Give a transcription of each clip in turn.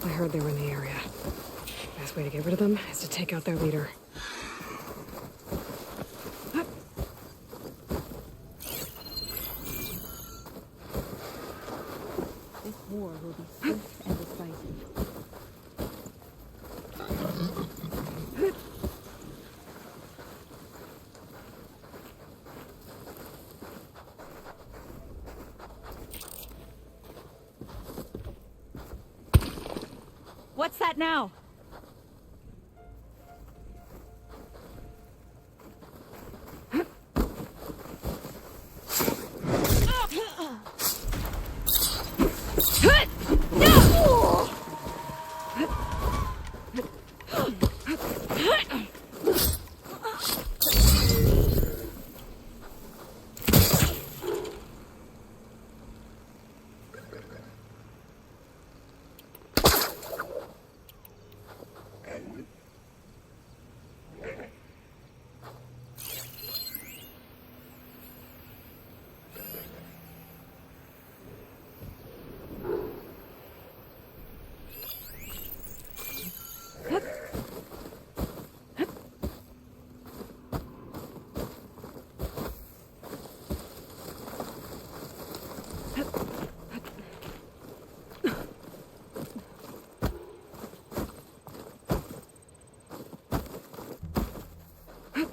I heard they were in the area. Best way to get rid of them is to take out their leader. This war will be swift and decisive. What's that now?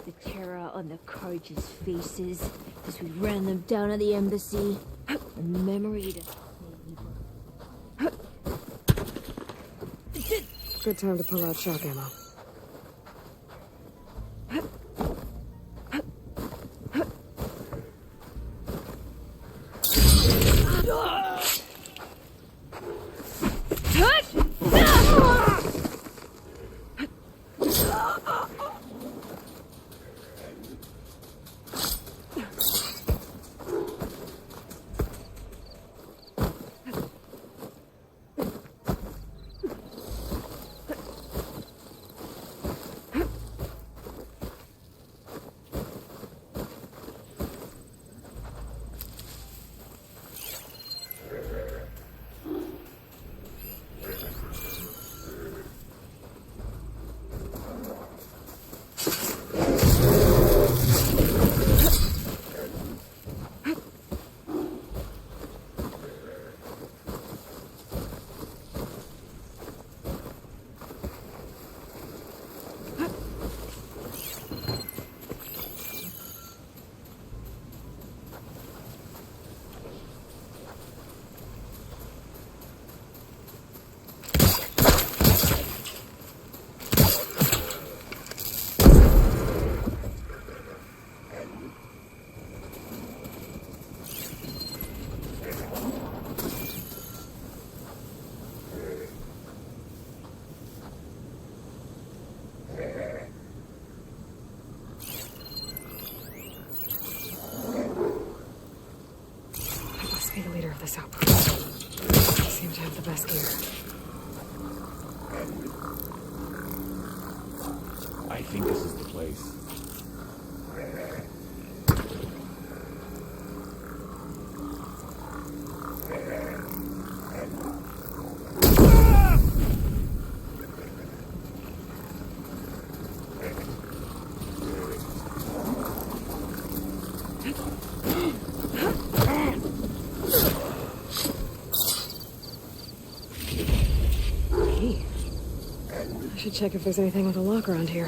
The terror on the Carja's faces as we ran them down at the embassy. A memory to... Good time to pull out shock ammo. Be the leader of this outpost. They seem to have the best gear. I think this is the place. I should check if there's anything with a lock around here.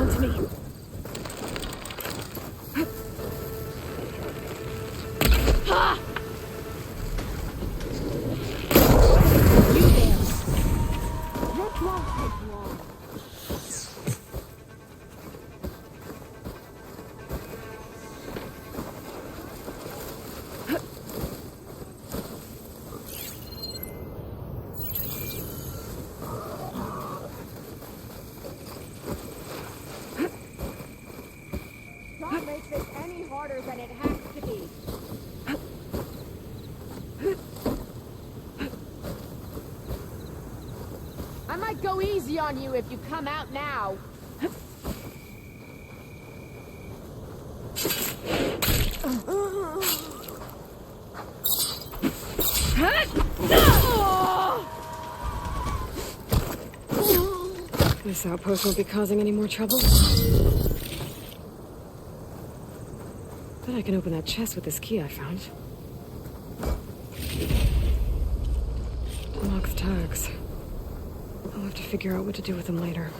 on to me. Ah! You there. Headlong, headlong. Don't make this any harder than it has to be. I might go easy on you if you come out now. This outpost won't be causing any more trouble. Bet I can open that chest with this key I found. Unlocks tags. I'll have to figure out what to do with them later.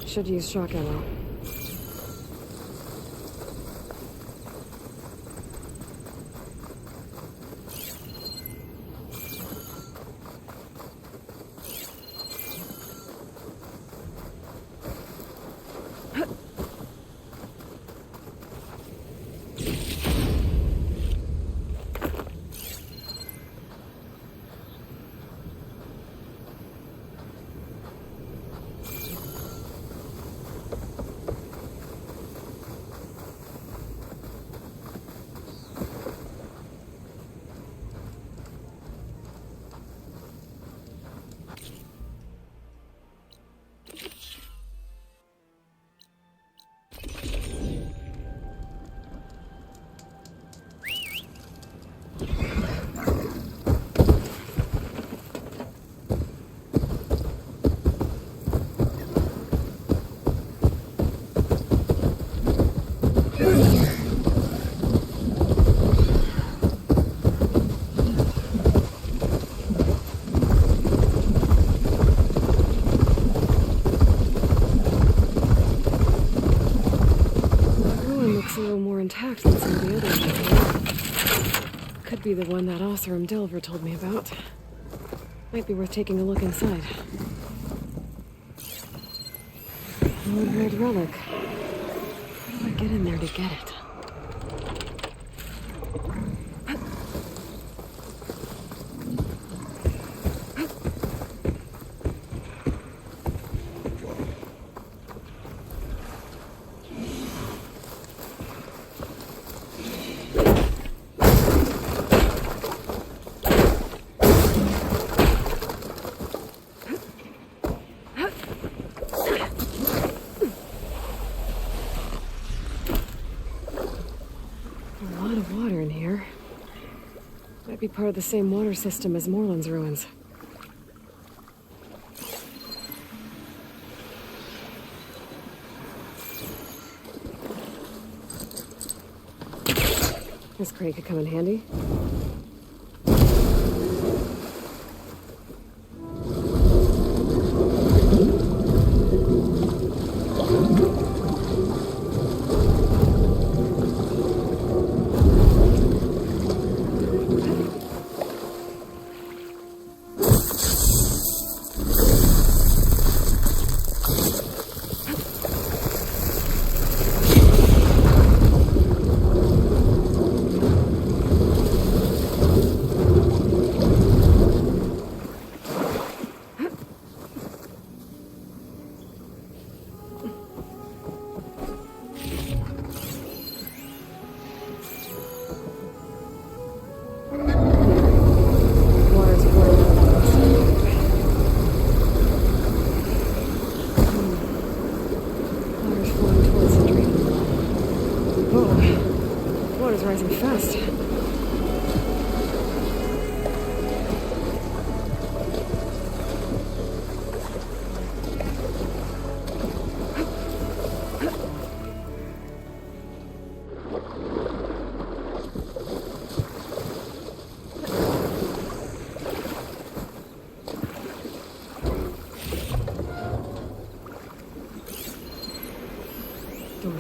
Should use shock ammo. Intact than some of the others. Could be the one that Oseram Delver told me about. Might be worth taking a look inside. Old world relic. How do I get in there to get it? Be part of the same water system as Moreland's ruins. This crate could come in handy.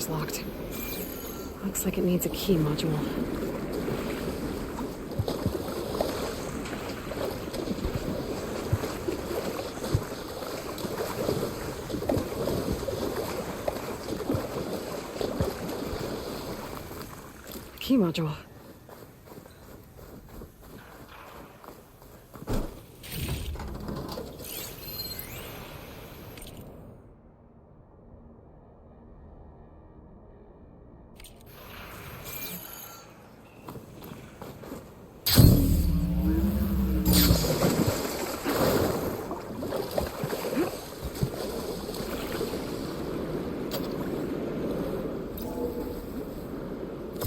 door's locked. Looks like it needs a key module. Key module.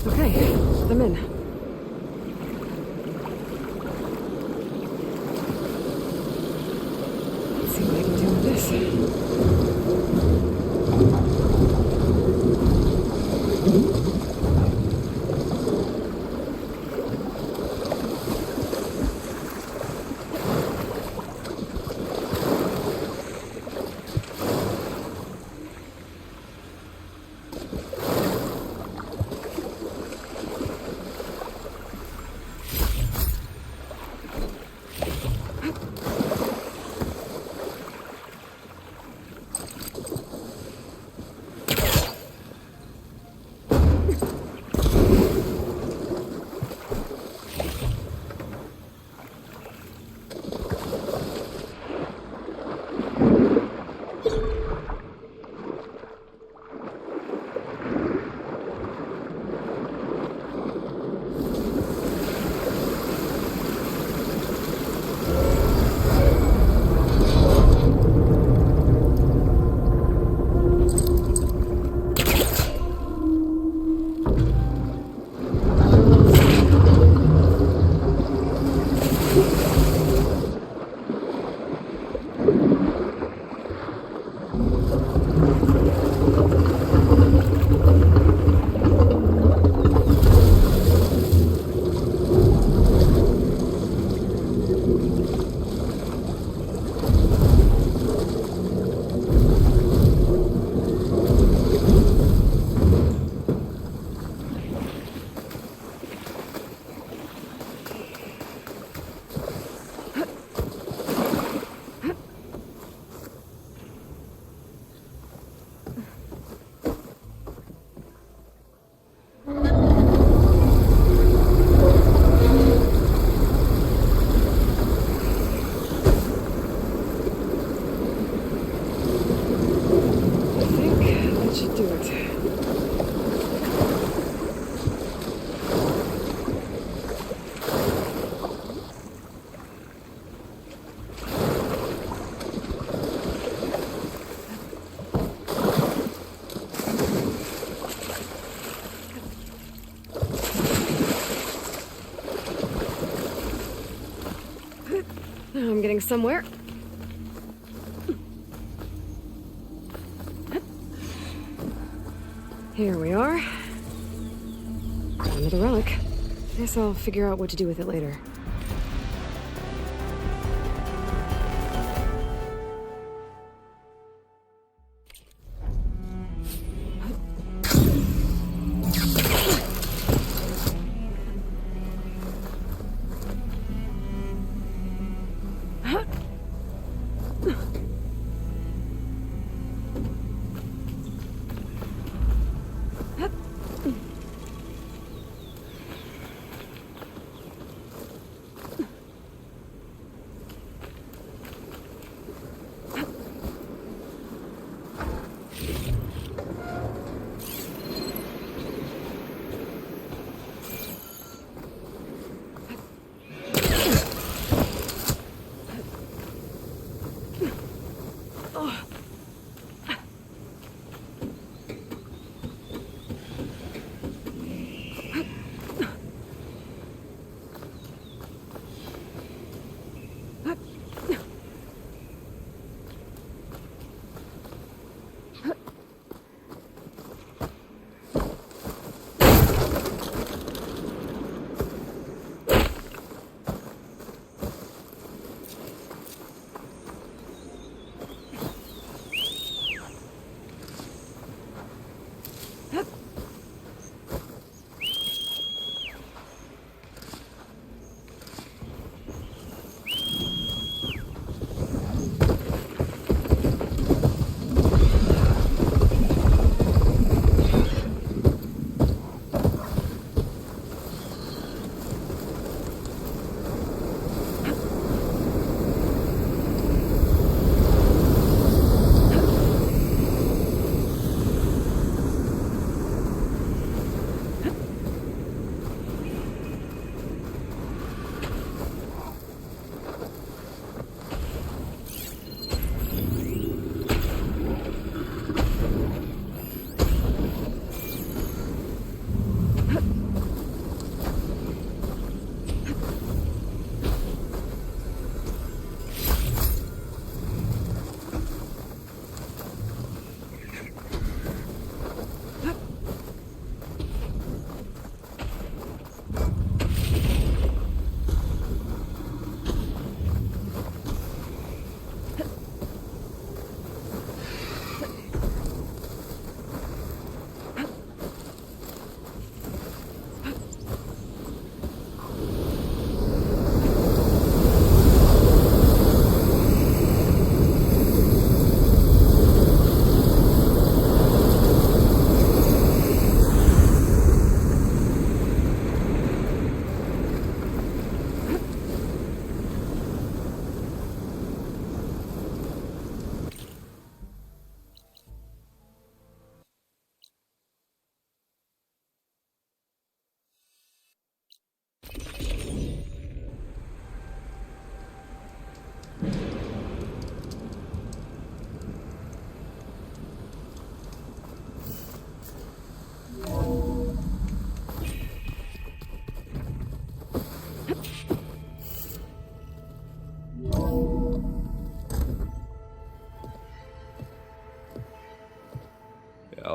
Okay, I'm in. Let's see what I can do with this. Should do it. Now I'm getting somewhere. Here we are. Another relic. Guess I'll figure out what to do with it later.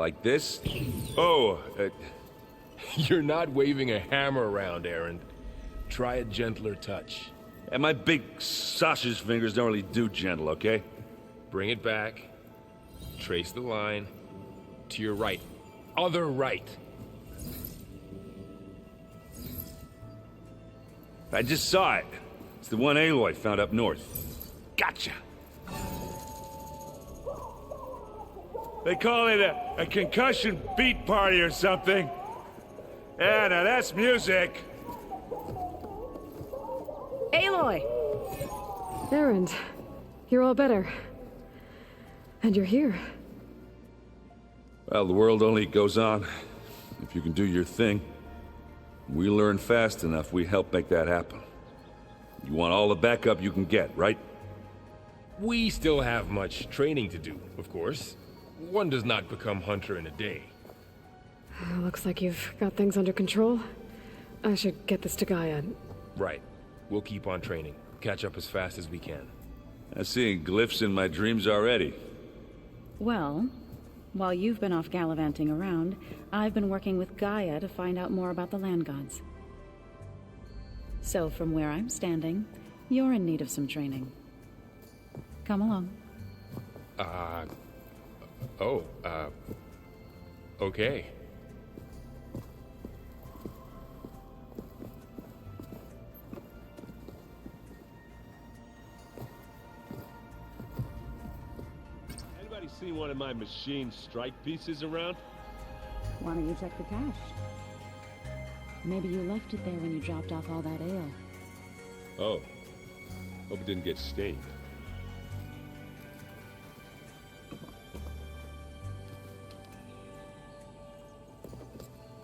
like this. Oh, You're not waving a hammer around, Aaron. Try a gentler touch. and my big sausage fingers don't really do gentle, okay? Bring it back. Trace the line. To your right. Other right. I just saw it. It's the one Aloy found up north. Gotcha! They call it a concussion beat party or something. Yeah, now that's music. Aloy! Erend, you're all better. And you're here. Well, the world only goes on if you can do your thing. We learn fast enough, we help make that happen. You want all the backup you can get, right? We still have much training to do, of course. One does not become hunter in a day. Looks like you've got things under control. I should get this to Gaia. Right. We'll keep on training. Catch up as fast as we can. I'm seeing glyphs in my dreams already. Well, while you've been off gallivanting around, I've been working with Gaia to find out more about the land gods. So from where I'm standing, you're in need of some training. Come along. Okay. Anybody seen one of my machine strike pieces around? Why don't you check the cache? Maybe you left it there when you dropped off all that ale. Oh. Hope it didn't get stained.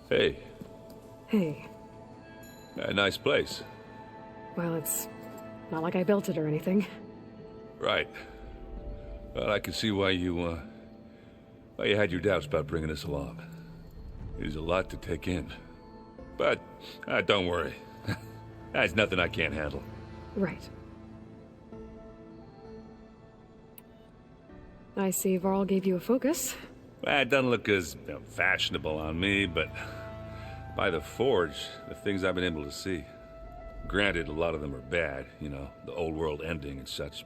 Hey, Hey, a nice place. well, it's not like I built it or anything. Right. Well, I can see why you had your doubts about bringing us along. It is a lot to take in. But, don't worry. That's nothing I can't handle. Right. I see Varl gave you a focus. Well, it doesn't look as fashionable on me, but by the Forge, the things I've been able to see. Granted, a lot of them are bad, you know, the old world ending and such.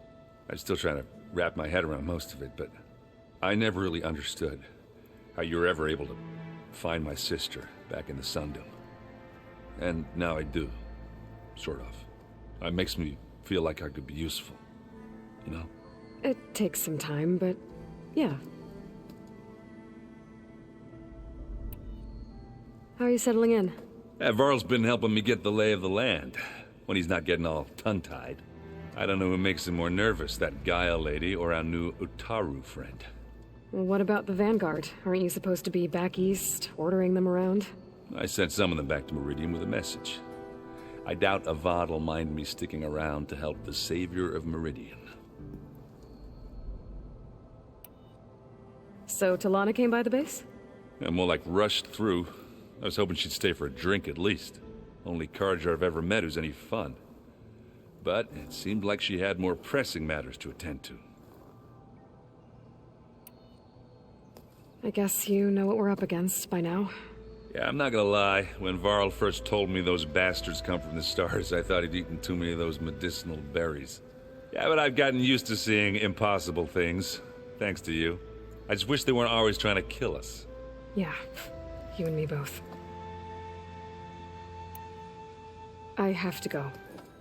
I'm still trying to wrap my head around most of it, but I never really understood how you were ever able to find my sister back in the Sundom. And now I do, sort of. It makes me feel like I could be useful, you know? It takes some time, but yeah. How are you settling in? Varl's been helping me get the lay of the land, when he's not getting all tongue-tied. I don't know who makes him more nervous, that Gaia lady or our new Utaru friend. What about the Vanguard? Aren't you supposed to be back east, ordering them around? I sent some of them back to Meridian with a message. I doubt Avad will mind me sticking around to help the savior of Meridian. So Talana came by the base? More like rushed through. I was hoping she'd stay for a drink at least. Only Carja I've ever met who's any fun. But it seemed like she had more pressing matters to attend to. I guess you know what we're up against by now. Yeah, I'm not gonna lie. When Varl first told me those bastards come from the stars, I thought he'd eaten too many of those medicinal berries. Yeah, but I've gotten used to seeing impossible things, thanks to you. I just wish they weren't always trying to kill us. Yeah, you and me both. I have to go.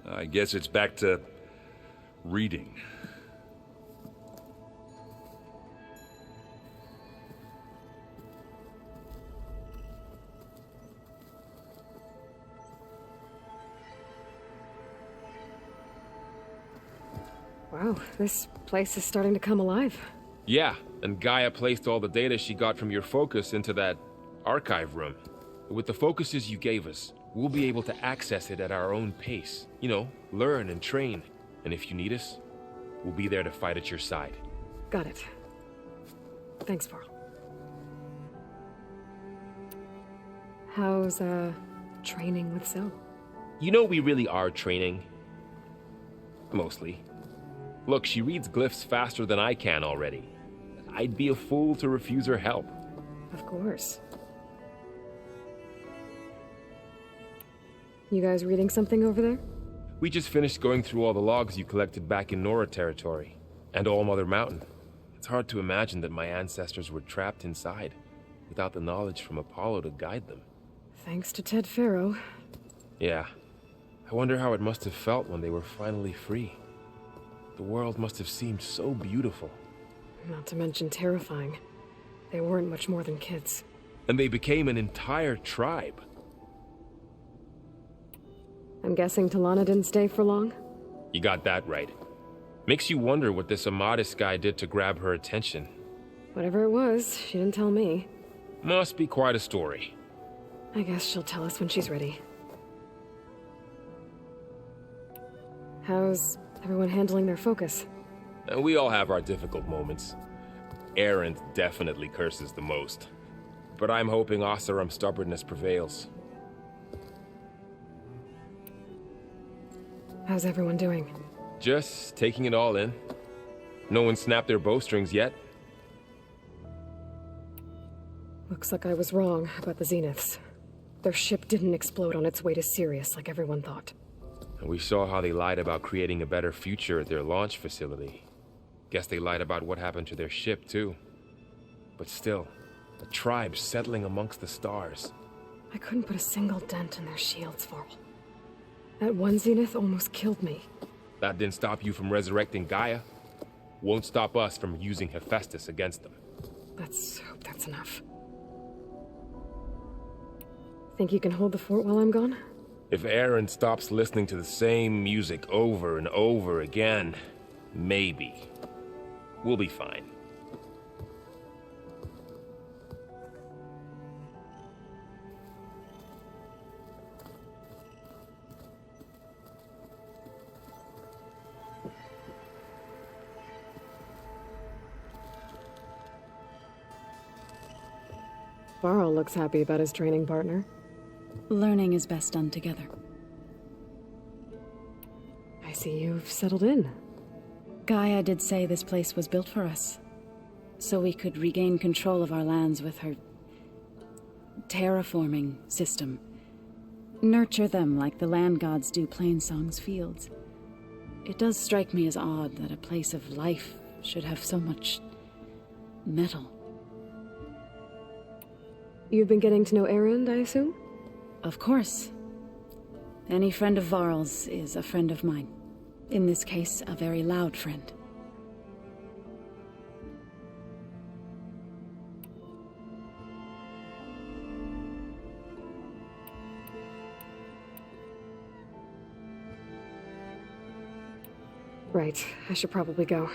I guess it's back to reading. Wow, this place is starting to come alive. Yeah, and Gaia placed all the data she got from your focus into that archive room. With the focuses you gave us, we'll be able to access it at our own pace. You know, learn and train. And if you need us, we'll be there to fight at your side. Got it. Thanks, Varl. How's, training with Zoe? You know we really are training. Mostly. Look, she reads glyphs faster than I can already. I'd be a fool to refuse her help. Of course. You guys reading something over there? We just finished going through all the logs you collected back in Nora territory, and All Mother Mountain. It's hard to imagine that my ancestors were trapped inside, without the knowledge from Apollo to guide them. Thanks to Ted Faro. Yeah. I wonder how it must have felt when they were finally free. The world must have seemed so beautiful. Not to mention terrifying. They weren't much more than kids. And they became an entire tribe. I'm guessing Talana didn't stay for long? You got that right. Makes you wonder what this Amadis guy did to grab her attention. Whatever it was, she didn't tell me. Must be quite a story. I guess she'll tell us when she's ready. How's everyone handling their focus? And we all have our difficult moments. Erend definitely curses the most. But I'm hoping Oseram's stubbornness prevails. How's everyone doing? Just taking it all in. No one snapped their bowstrings yet. Looks like I was wrong about the Zeniths. Their ship didn't explode on its way to Sirius like everyone thought. And we saw how they lied about creating a better future at their launch facility. Guess they lied about what happened to their ship, too. But still, a tribe settling amongst the stars. I couldn't put a single dent in their shields, Varl. That one Zenith almost killed me. That didn't stop you from resurrecting Gaia. Won't stop us from using Hephaestus against them. Let's hope that's enough. Think you can hold the fort while I'm gone? If Erend stops listening to the same music over and over again, maybe. We'll be fine. Varl looks happy about his training partner. Learning is best done together. I see you've settled in. Gaia did say this place was built for us, so we could regain control of our lands with her terraforming system. Nurture them like the land gods do Plainsong's fields. It does strike me as odd that a place of life should have so much metal. You've been getting to know Erend, I assume? Of course. Any friend of Varl's is a friend of mine. In this case, a very loud friend. Right, I should probably go.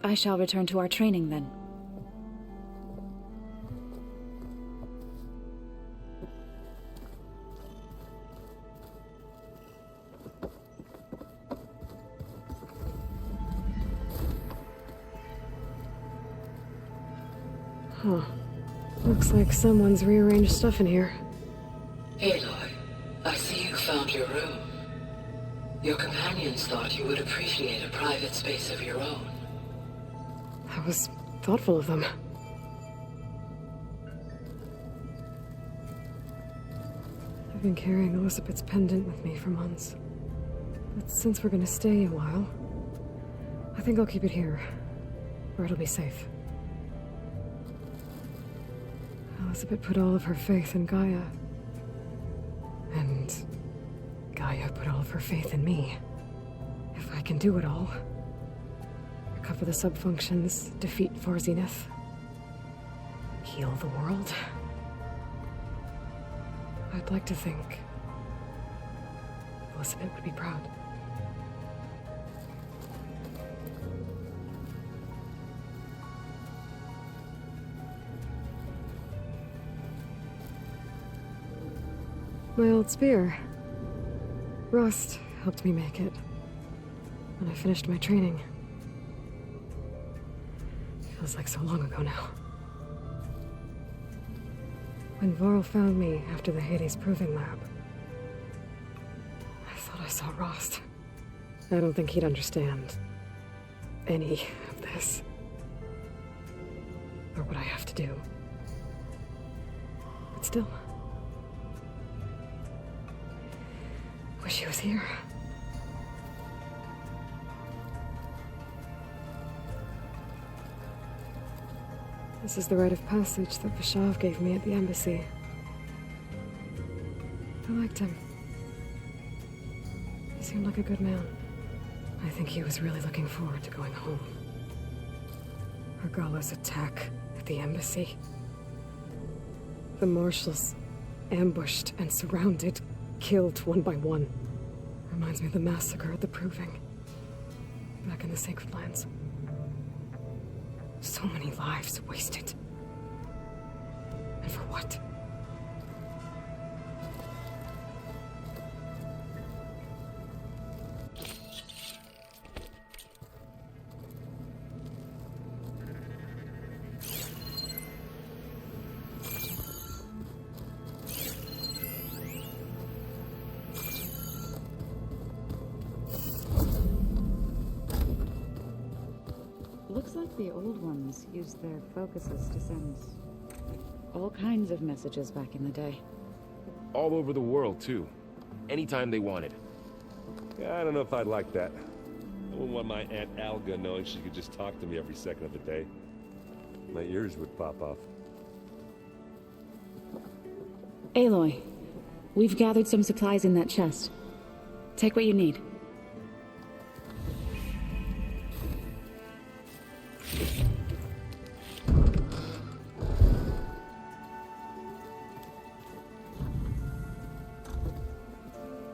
I shall return to our training then. Huh. Looks like someone's rearranged stuff in here. Aloy, I see you found your room. Your companions thought you would appreciate a private space of your own. That was thoughtful of them. I've been carrying Elizabeth's pendant with me for months. But since we're gonna stay a while, I think I'll keep it here, where it'll be safe. Elizabeth put all of her faith in Gaia. And Gaia put all of her faith in me. If I can do it all, recover the subfunctions, defeat Zenith, heal the world, I'd like to think Elizabeth would be proud. My old spear. Rust helped me make it when I finished my training. Feels like so long ago now. When Varl found me after the Hades Proving Lab, I thought I saw Rost. I don't think he'd understand any of this. Or what I have to do. still. Wish he was here. This is the rite of passage that Vashav gave me at the embassy. I liked him. He seemed like a good man. I think he was really looking forward to going home. Argala's attack at the embassy. The marshals ambushed and surrounded, killed one by one. Reminds me of the massacre at the Proving. Back in the Sacred Lands. So many lives wasted. And for what? Looks like the old ones used their focuses to send all kinds of messages back in the day. All over the world, too. Anytime they wanted. Yeah, I don't know if I'd like that. I wouldn't want my Aunt Alga knowing she could just talk to me every second of the day. My ears would pop off. Aloy, we've gathered some supplies in that chest. Take what you need.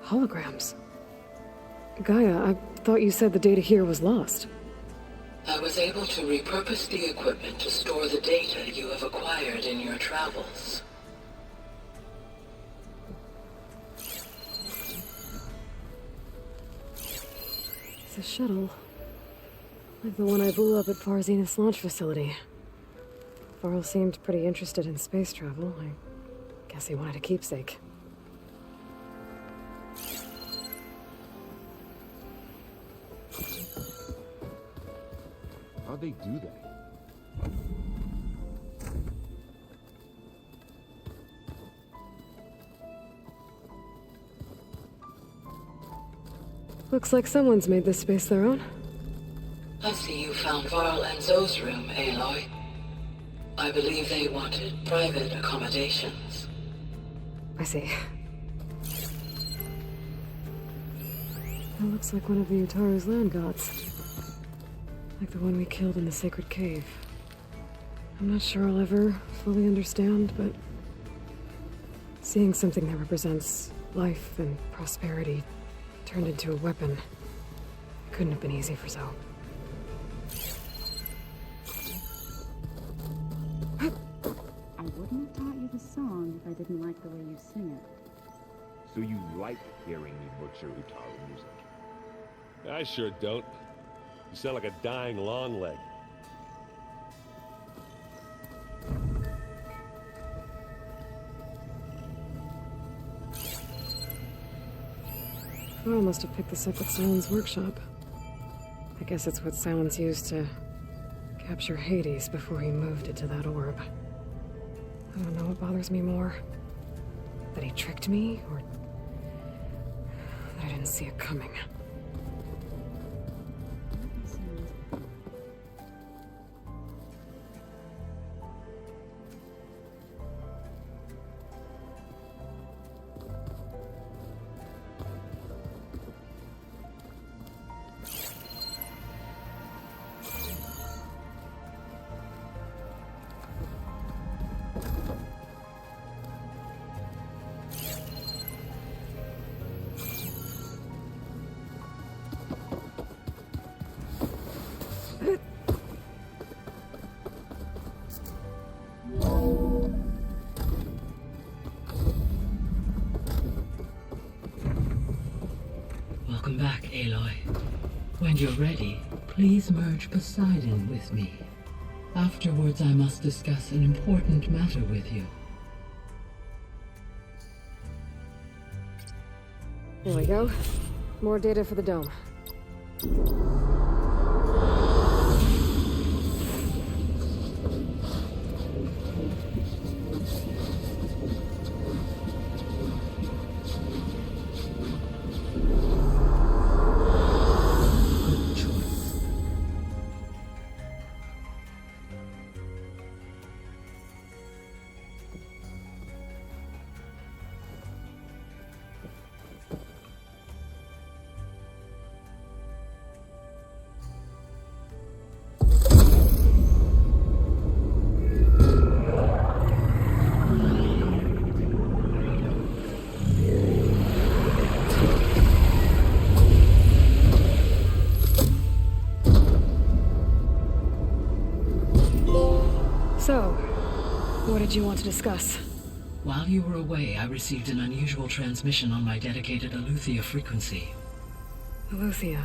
Holograms. Gaia, I thought you said the data here was lost. I was able to repurpose the equipment to store the data you have acquired in your travels. It's a shuttle. Like the one I blew up at Far Zenith's launch facility. Varl seemed pretty interested in space travel. I guess he wanted a keepsake. How'd they do that? Looks like someone's made this space their own. I see you found Varl and Zoe's room, Aloy. I believe they wanted private accommodations. I see. That looks like one of the Utaru's land gods. Like the one we killed in the sacred cave. I'm not sure I'll ever fully understand, but seeing something that represents life and prosperity turned into a weapon couldn't have been easy for Zoe. I wouldn't have taught you the song if I didn't like the way you sing it. So you like hearing me butcher Utaru music? I sure don't. You sound like a dying long leg. Varl must have picked this up at Silent's workshop. I guess it's what Silence used to capture Hades before he moved it to that orb. I don't know what bothers me more. That he tricked me, or that I didn't see it coming. Welcome back, Aloy. When you're ready, please merge Poseidon with me. Afterwards, I must discuss an important matter with you. There we go. More data for the dome. What did you want to discuss? While you were away, I received an unusual transmission on my dedicated Aletheia frequency. Aletheia.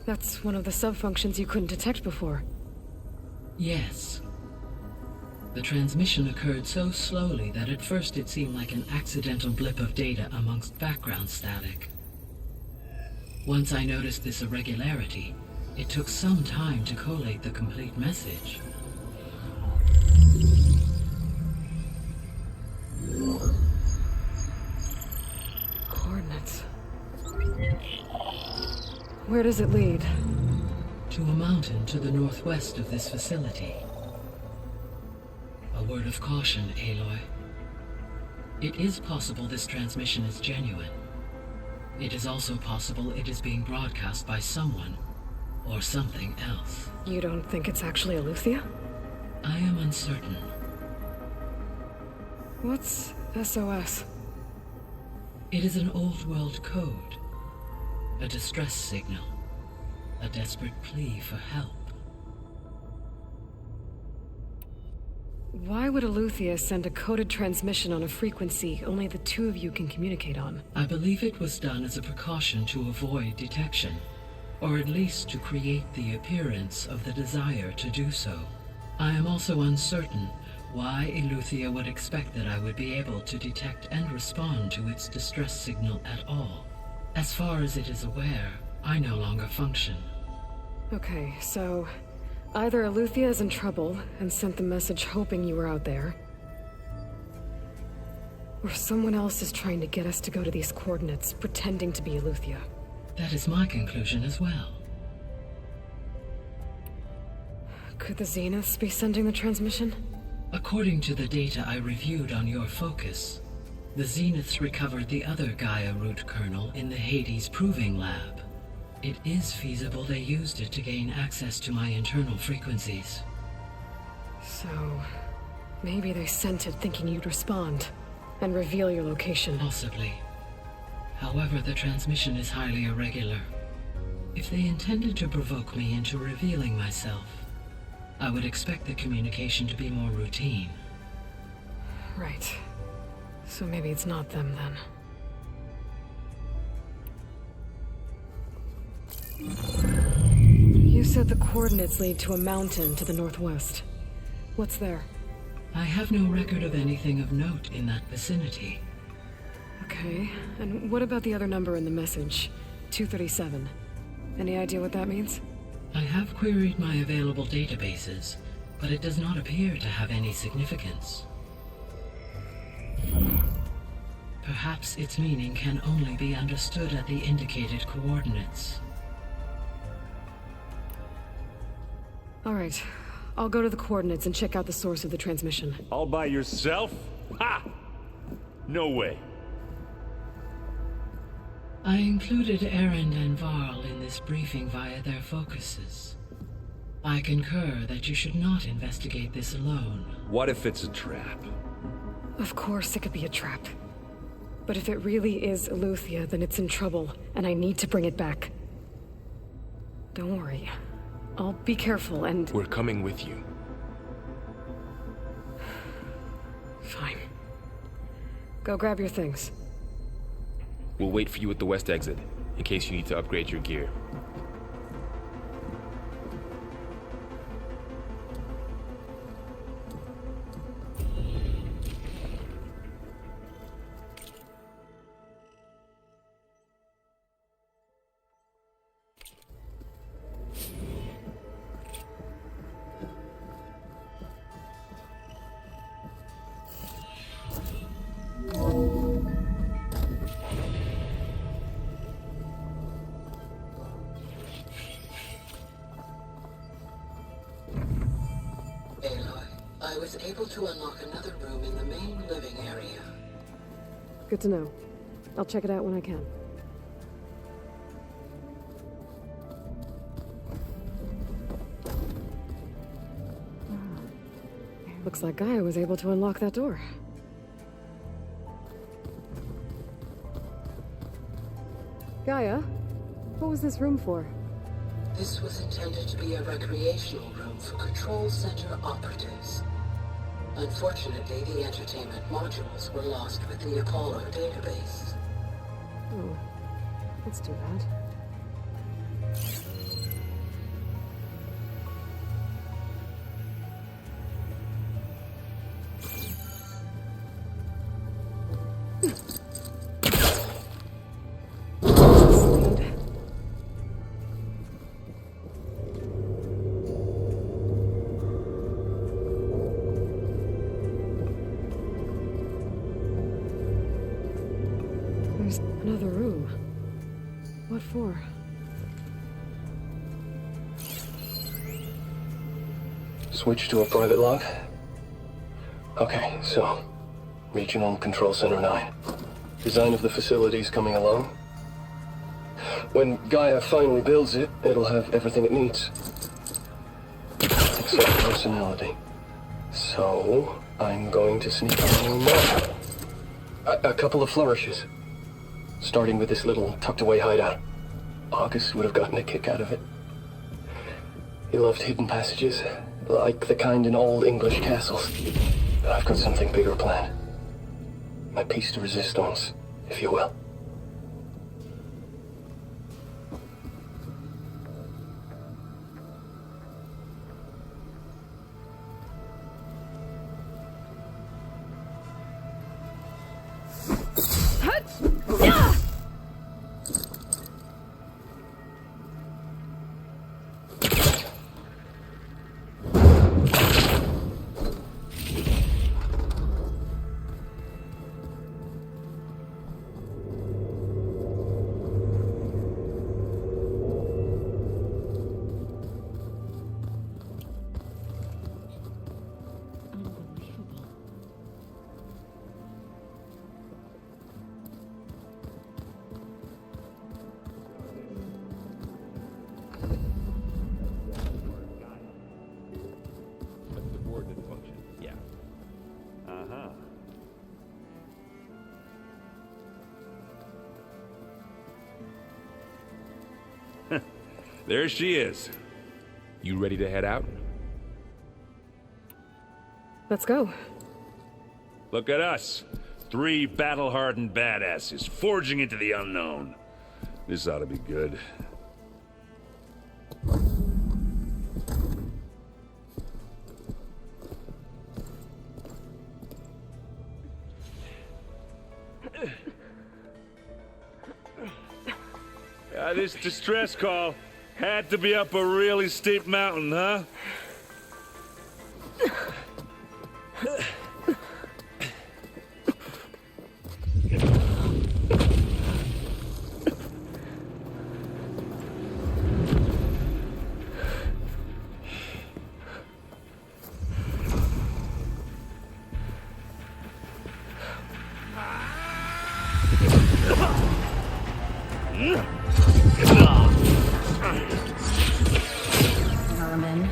That's one of the subfunctions you couldn't detect before. Yes. The transmission occurred so slowly that at first it seemed like an accidental blip of data amongst background static. Once I noticed this irregularity, it took some time to collate the complete message. Coordinates. Where does it lead? To a mountain to the northwest of this facility. A word of caution, Aloy. It is possible this transmission is genuine. It is also possible it is being broadcast by someone or something else. You don't think it's actually Aletheia? I am uncertain. What's SOS? It is an old world code. A distress signal. A desperate plea for help. Why would Aletheia send a coded transmission on a frequency only the two of you can communicate on? I believe it was done as a precaution to avoid detection, or at least to create the appearance of the desire to do so. I am also uncertain why Aletheia would expect that I would be able to detect and respond to its distress signal at all. As far as it is aware, I no longer function. Okay, so either Aletheia is in trouble and sent the message hoping you were out there, or someone else is trying to get us to go to these coordinates, pretending to be Aletheia. That is my conclusion as well. Could the Zeniths be sending the transmission? According to the data I reviewed on your focus, the Zeniths recovered the other Gaia root kernel in the Hades Proving Lab. It is feasible they used it to gain access to my internal frequencies. So, maybe they sent it thinking you'd respond and reveal your location. Possibly. However, the transmission is highly irregular. If they intended to provoke me into revealing myself, I would expect the communication to be more routine. Right. So maybe it's not them then. You said the coordinates lead to a mountain to the northwest. What's there? I have no record of anything of note in that vicinity. Okay, and what about the other number in the message? 237. Any idea what that means? I have queried my available databases, but it does not appear to have any significance. Perhaps its meaning can only be understood at the indicated coordinates. All right, I'll go to the coordinates and check out the source of the transmission. All by yourself? Ha! No way. I included Erend and Varl in this briefing via their focuses. I concur that you should not investigate this alone. What if it's a trap? Of course it could be a trap. But if it really is Aletheia, then it's in trouble, and I need to bring it back. Don't worry. I'll be careful and... We're coming with you. Fine. Go grab your things. We'll wait for you at the west exit, in case you need to upgrade your gear. Aloy, I was able to unlock another room in the main living area. Good to know. I'll check it out when I can. Looks like Gaia was able to unlock that door. Gaia, what was this room for? This was intended to be a recreational room for Control Center operatives. Unfortunately, the entertainment modules were lost with the Apollo database. Oh, let's do that. There's another room. What for? Switch to a private log? Okay, so... Regional Control Center 9. Design of the facility's coming along. When Gaia finally builds it, it'll have everything it needs. Except personality. So, I'm going to sneak in a new mod. A couple of flourishes. Starting with this little tucked-away hideout. August would have gotten a kick out of it. He loved hidden passages, like the kind in old English castles. But I've got something bigger planned. My piece de resistance, if you will. That's the coordinate function. Yeah. Uh-huh. There she is. You ready to head out? Let's go. Look at us. 3 battle-hardened badasses forging into the unknown. This ought to be good. This distress call had to be up a really steep mountain, huh? Vermin.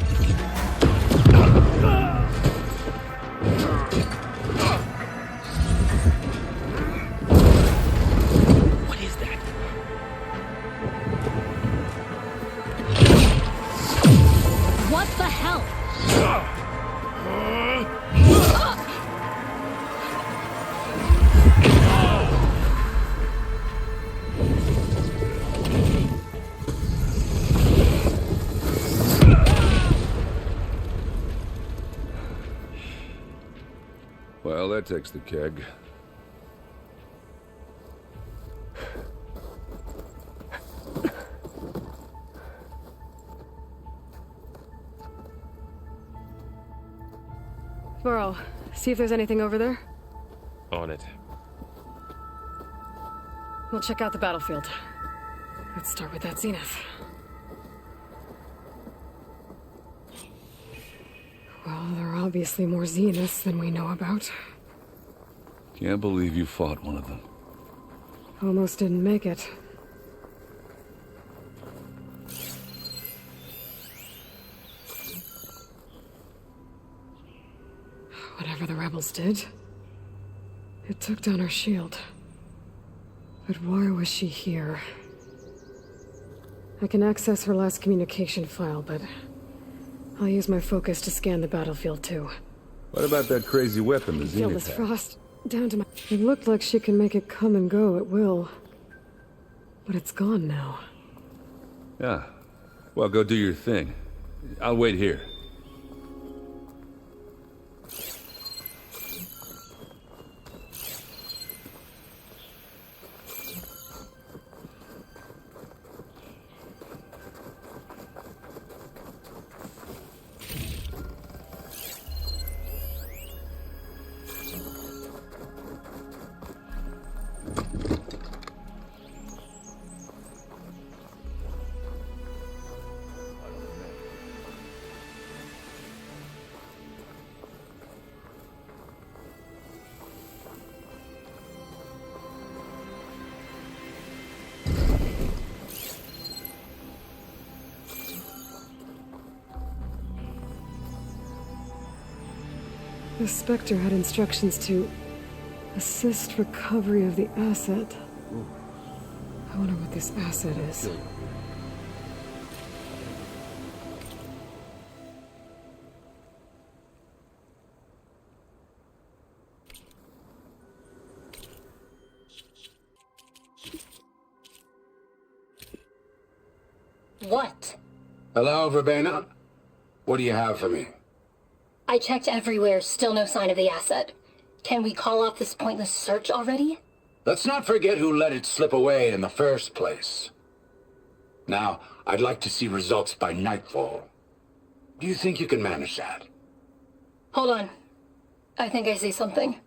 What is that? What the hell? Well, that takes the keg. Burrow, see if there's anything over there. On it. We'll check out the battlefield. Let's start with that zenith. Well, there are obviously more zeniths than we know about. Can't believe you fought one of them. Almost didn't make it. Whatever the rebels did, it took down our shield. But why was she here? I can access her last communication file, but I'll use my focus to scan the battlefield too. What about that crazy weapon the Feel Zenith this had? frost down to my... It looked like she can make it come and go at will. But it's gone now. Yeah. Well, go do your thing. I'll wait here. The Spectre had instructions to assist recovery of the asset. I wonder what this asset is. What? Hello, Verbena? What do you have for me? I checked everywhere, still no sign of the asset. Can we call off this pointless search already? Let's not forget who let it slip away in the first place. Now, I'd like to see results by nightfall. Do you think you can manage that? Hold on. I think I see something.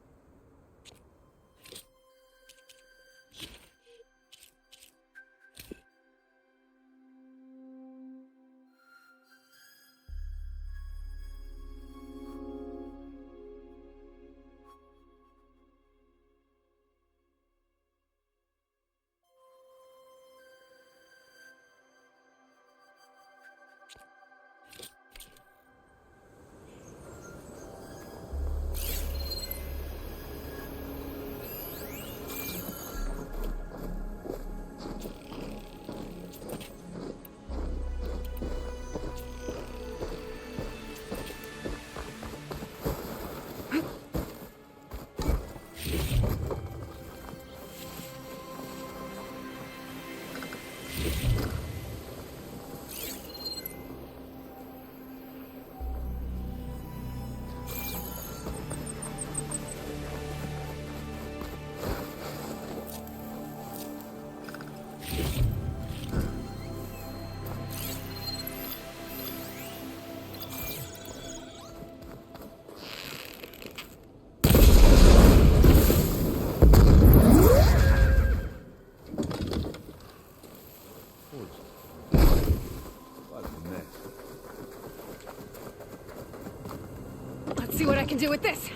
Let's see what I can do with this.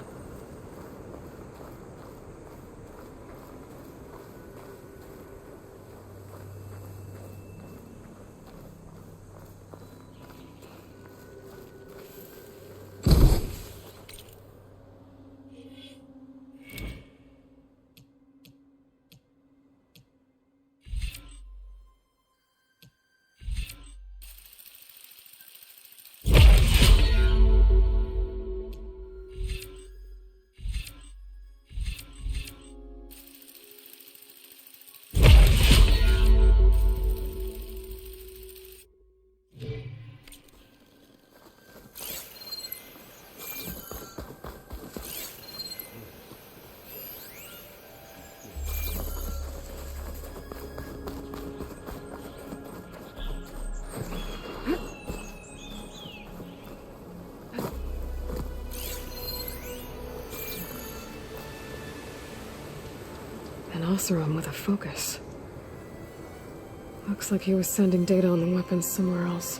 An Oseram with a focus. Looks like he was sending data on the weapons somewhere else.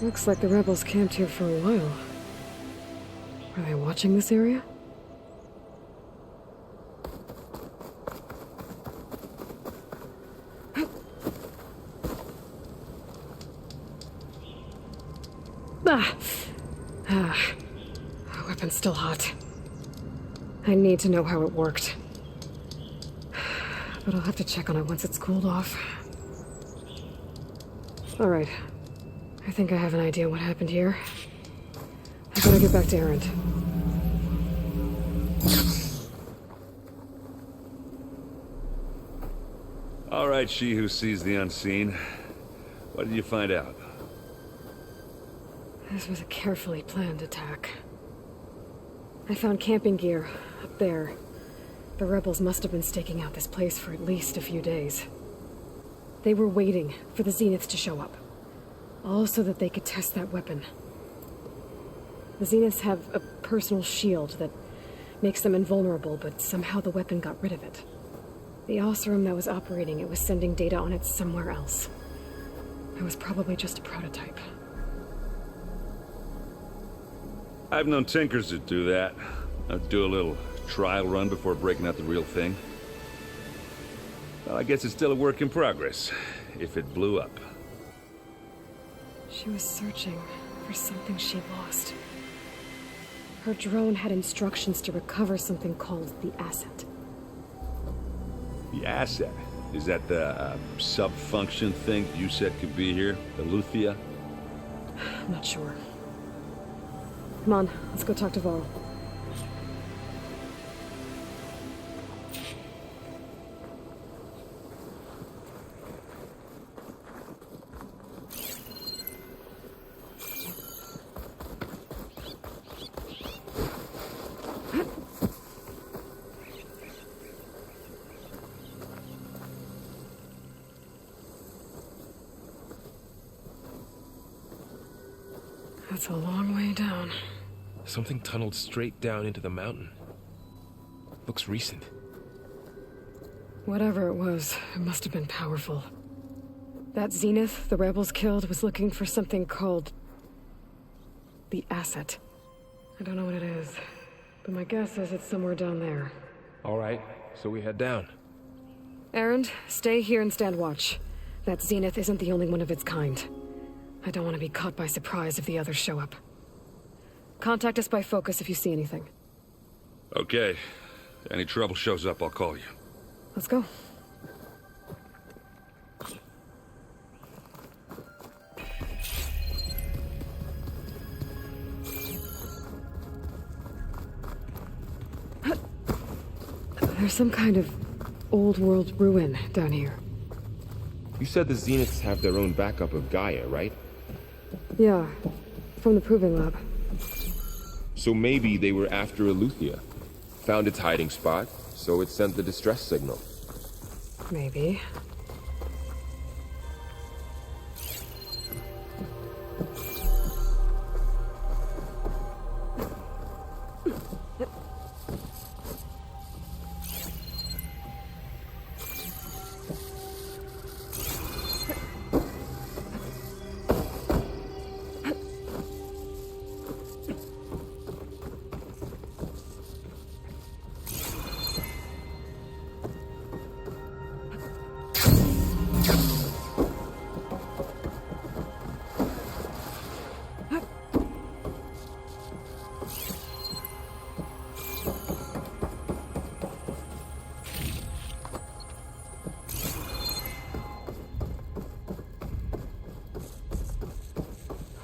Looks like the rebels camped here for a while. Are they watching this area? Ah! Ah, the weapon's still hot. I need to know how it worked. But I'll have to check on it once it's cooled off. Alright. I think I have an idea what happened here. I gotta get back to Erend. All right, she who sees the unseen. What did you find out? This was a carefully planned attack. I found camping gear up there. The rebels must have been staking out this place for at least a few days. They were waiting for the Zeniths to show up. All so that they could test that weapon. The Zeniths have a personal shield that makes them invulnerable, but somehow the weapon got rid of it. The Oseram that was operating it was sending data on it somewhere else. It was probably just a prototype. I've known tinkers that do that. I'd do a little trial run before breaking out the real thing. Well, I guess it's still a work in progress, if it blew up. She was searching for something she lost. Her drone had instructions to recover something called the asset. The asset? Is that the sub-function thing you said could be here? The Luthia? I'm not sure. Come on, let's go talk to Varl. That's a long way down. Something tunneled straight down into the mountain. Looks recent. Whatever it was, it must have been powerful. That Zenith the rebels killed was looking for something called the asset. I don't know what it is, but my guess is it's somewhere down there. All right, so we head down. Erend, stay here and stand watch. That Zenith isn't the only one of its kind. I don't want to be caught by surprise if the others show up. Contact us by focus if you see anything. Okay. If any trouble shows up, I'll call you. Let's go. There's some kind of old world ruin down here. You said the Zeniths have their own backup of Gaia, right? Yeah, from the Proving Lab. So maybe they were after Eleuthia. Found its hiding spot, so it sent the distress signal. Maybe.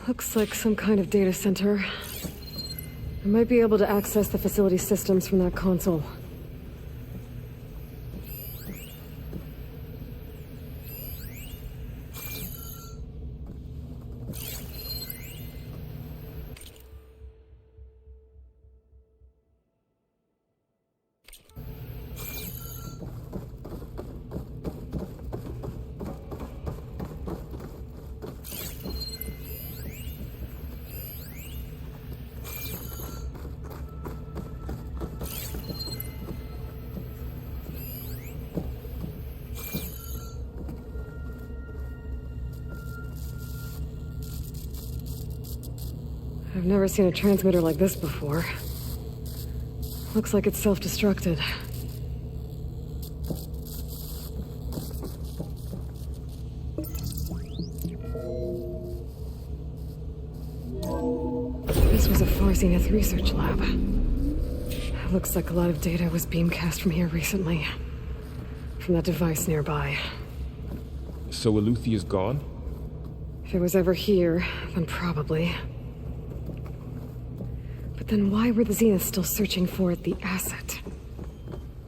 Looks like some kind of data center. I might be able to access the facility systems from that console. I've never seen a transmitter like this before. Looks like it's self-destructed. This This was a Far Zenith research lab. Looks like a lot of data was beamcast from here recently. From that device nearby. So Eluthia's gone? If it was ever here, then probably. But then why were the Zeniths still searching for the asset?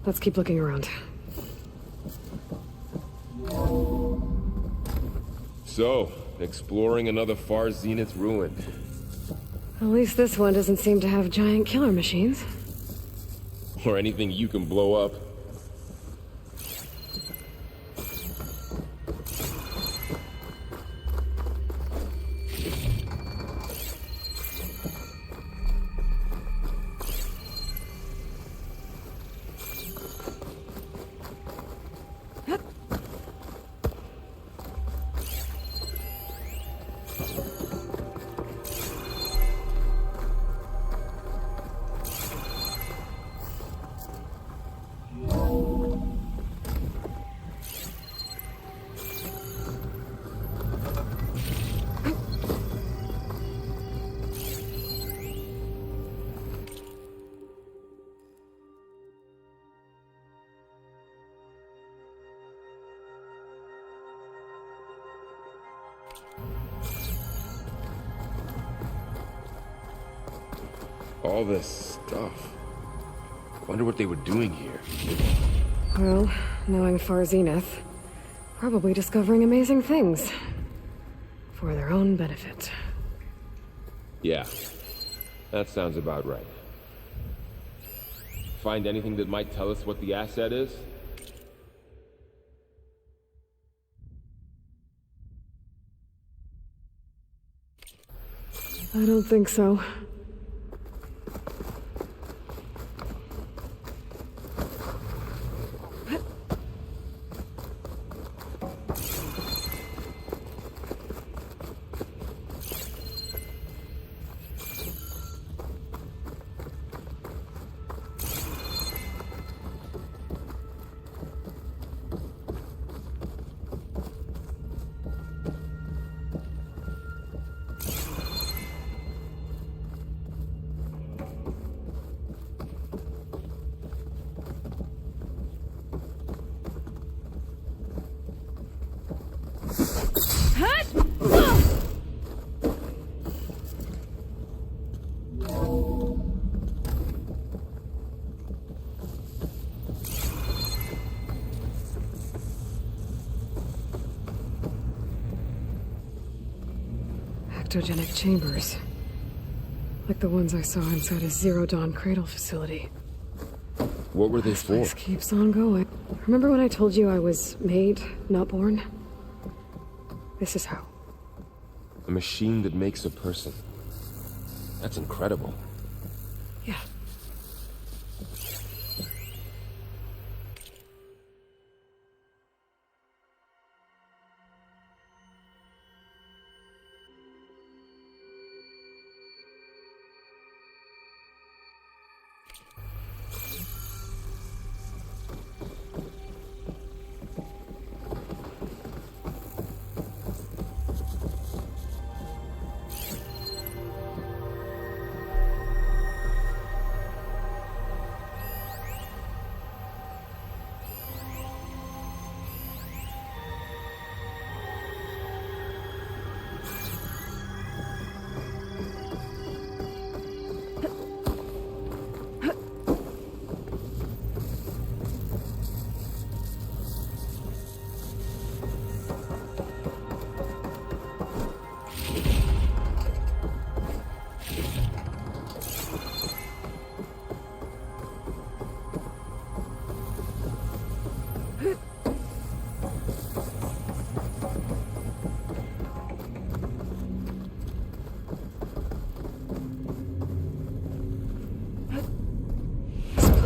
Let's keep looking around. So, exploring another Far Zenith ruin. At least this one doesn't seem to have giant killer machines. Or anything you can blow up. All this stuff. Wonder what they were doing here. Well, knowing Far Zenith, probably discovering amazing things. For their own benefit. Yeah, that sounds about right. Find anything that might tell us what the asset is? I don't think so. Ectogenic chambers. Like the ones I saw inside a Zero Dawn Cradle facility. What were they This for? place keeps on going. Remember when I told you I was made, not born? This is how. A machine that makes a person. That's incredible. Yeah.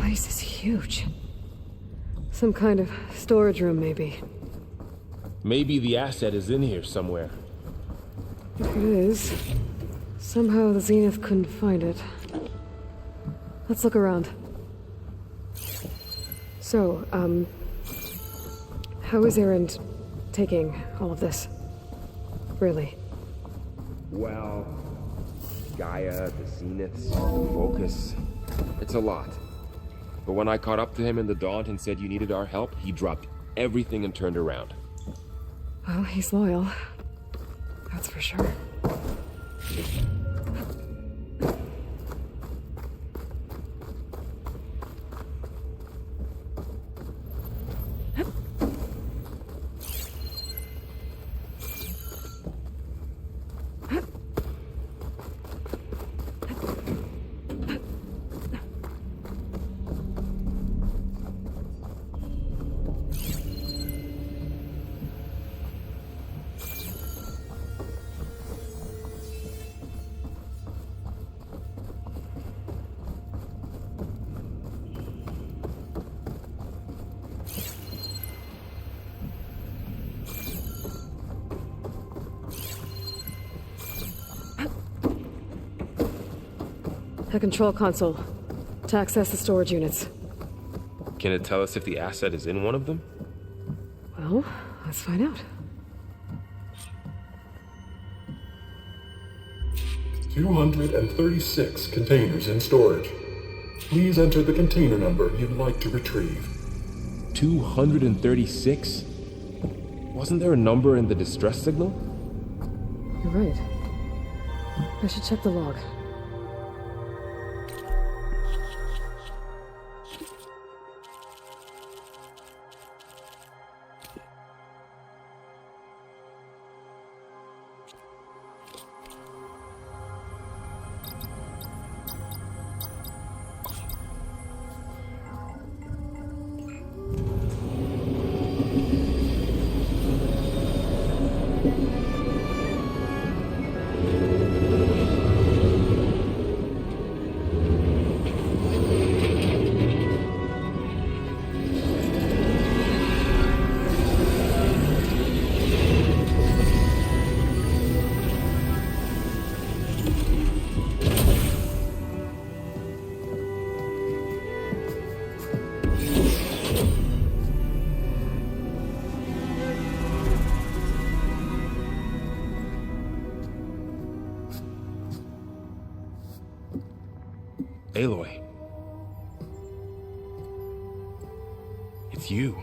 This is huge. Some kind of storage room, maybe. Maybe the asset is in here somewhere. If it is, somehow the Zenith couldn't find it. Let's look around. So, how is Erend taking all of this? Really? Well, Gaia, the Zeniths, the Focus. It's a lot. But when I caught up to him in the Daunt and said you needed our help, he dropped everything and turned around. Well, he's loyal. That's for sure. The control console. To access the storage units. Can it tell us if the asset is in one of them? Well, let's find out. 236 containers in storage. Please enter the container number you'd like to retrieve. 236? Wasn't there a number in the distress signal? You're right. I should check the log. Aloy. It's you.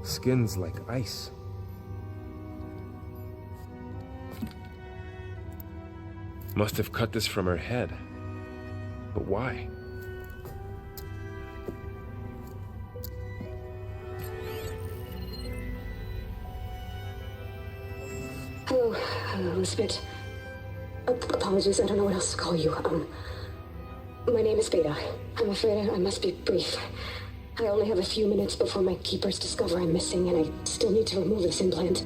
Skin's like ice. Must have cut this from her head. But why? Hello, Elizabeth. Apologies, I don't know what else to call you. My name is Beta. I'm afraid I must be brief. I only have a few minutes before my keepers discover I'm missing, and I still need to remove this implant.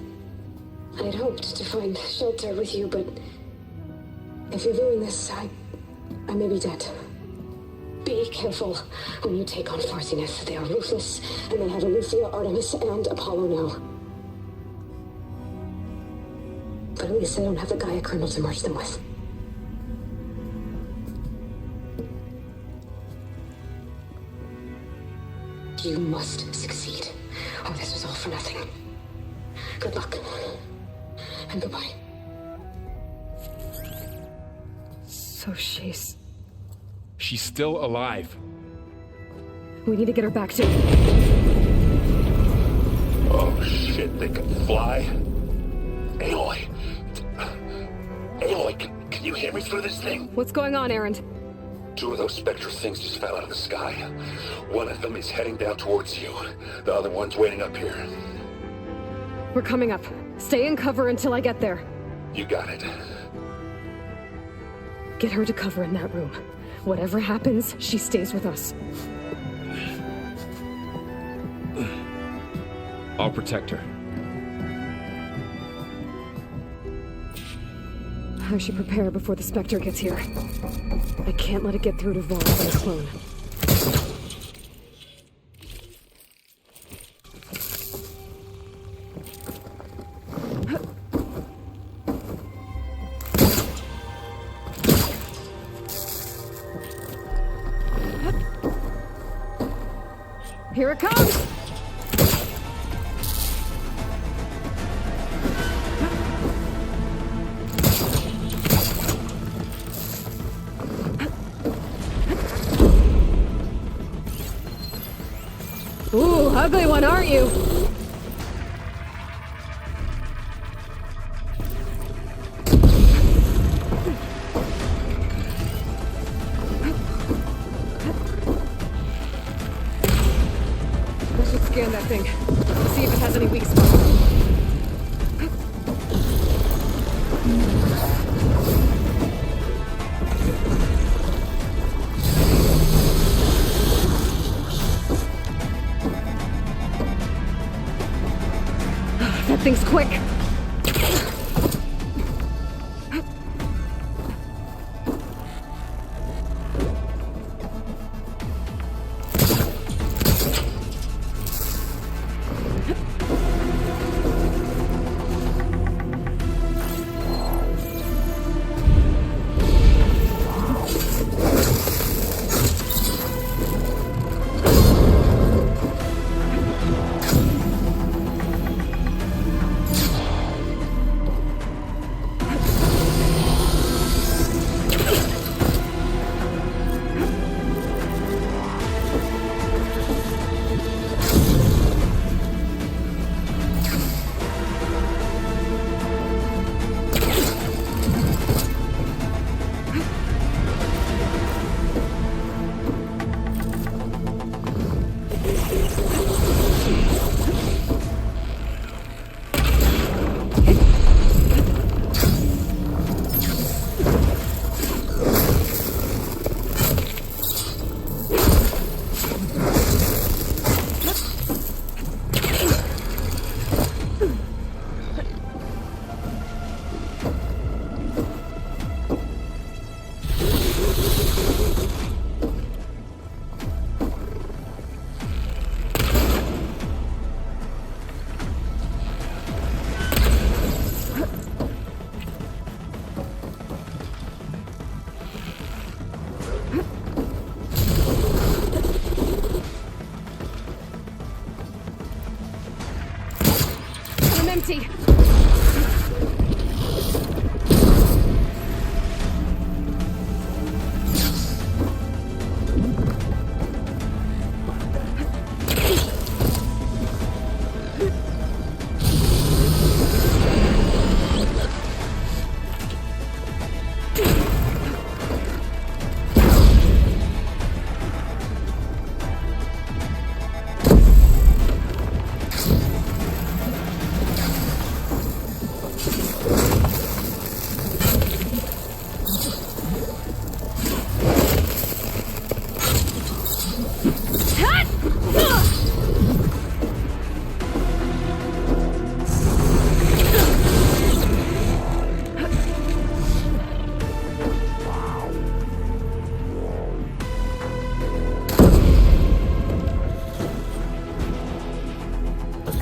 I had hoped to find shelter with you, but if you're doing this, I may be dead. Be careful when you take on Farzineth. They are ruthless, and they have Eleuthia, Artemis, and Apollo now. But at least I don't have the Gaia kernel to merge them with. You must succeed, or this was all for nothing. Good luck. And goodbye. So she's still alive. We need to get her back to... Oh shit, they can fly? Aloy. Aloy, can you hear me through this thing? What's going on, Erend? 2 of those Spectre things just fell out of the sky. One of them is heading down towards you. The other one's waiting up here. We're coming up. Stay in cover until I get there. You got it. Get her to cover in that room. Whatever happens, she stays with us. I'll protect her. I should prepare before the Spectre gets here. I can't let it get through to Vaughn and the clone. Here it comes! ugly one, aren't you? I should scan that thing. See if it has any weak spots. That thing's quick. Empty.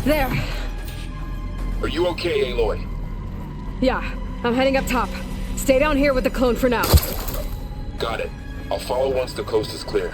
There. Are you okay, Aloy? Yeah, I'm heading up top. Stay down here with the clone for now. Got it. I'll follow once the coast is clear.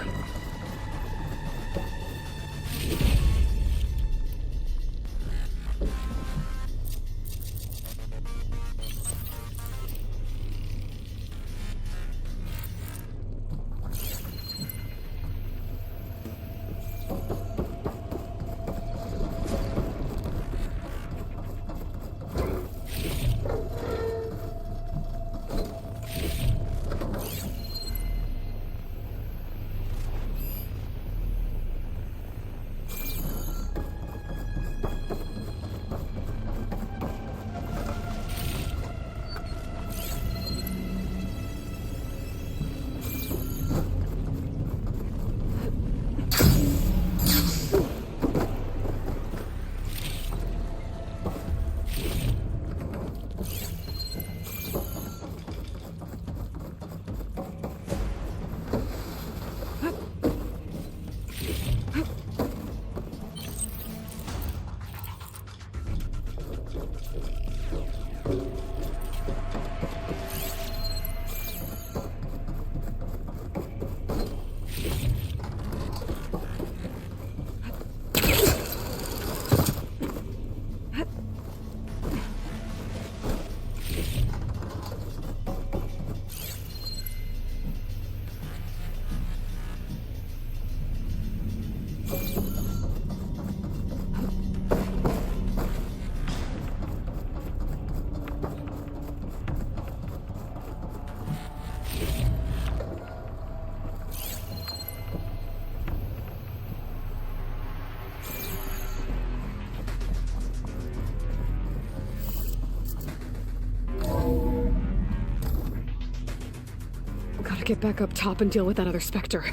get back up top and deal with that other Spectre.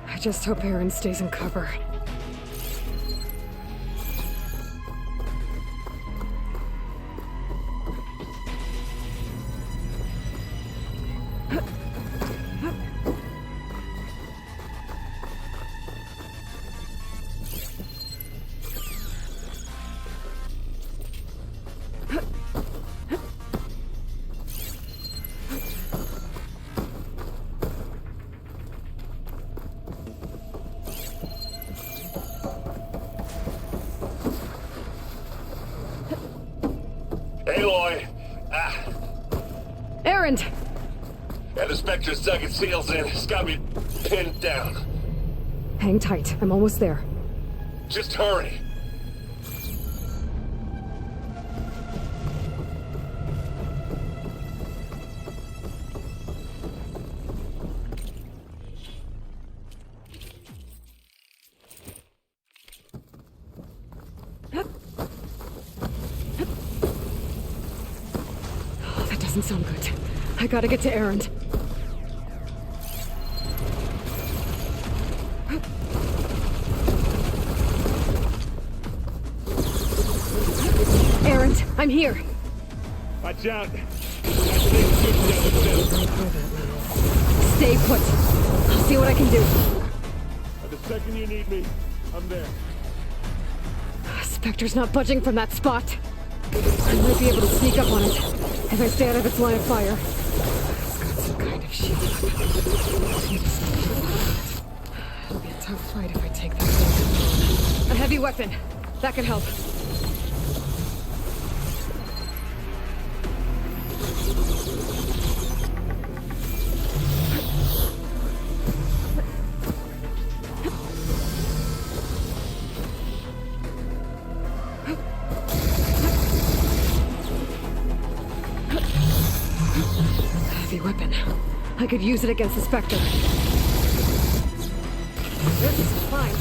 I just hope Aaron stays in cover. Aloy! Aaron! And the Spectre's dug its seals in. It's got me pinned down. Hang tight. I'm almost there. Just hurry. That doesn't sound good. I gotta get to Aaron. Aaron, I'm here. Watch out. Stay put. I'll see what I can do. The second you need me, I'm there. Spectre's not budging from that spot. I might be able to sneak up on it if I stay out of its line of fire. It's got some kind of shield weapon. It'll be a tough fight if I take that thing. A heavy weapon. That could help. Weapon. I could use it against the Spectre. This is fine.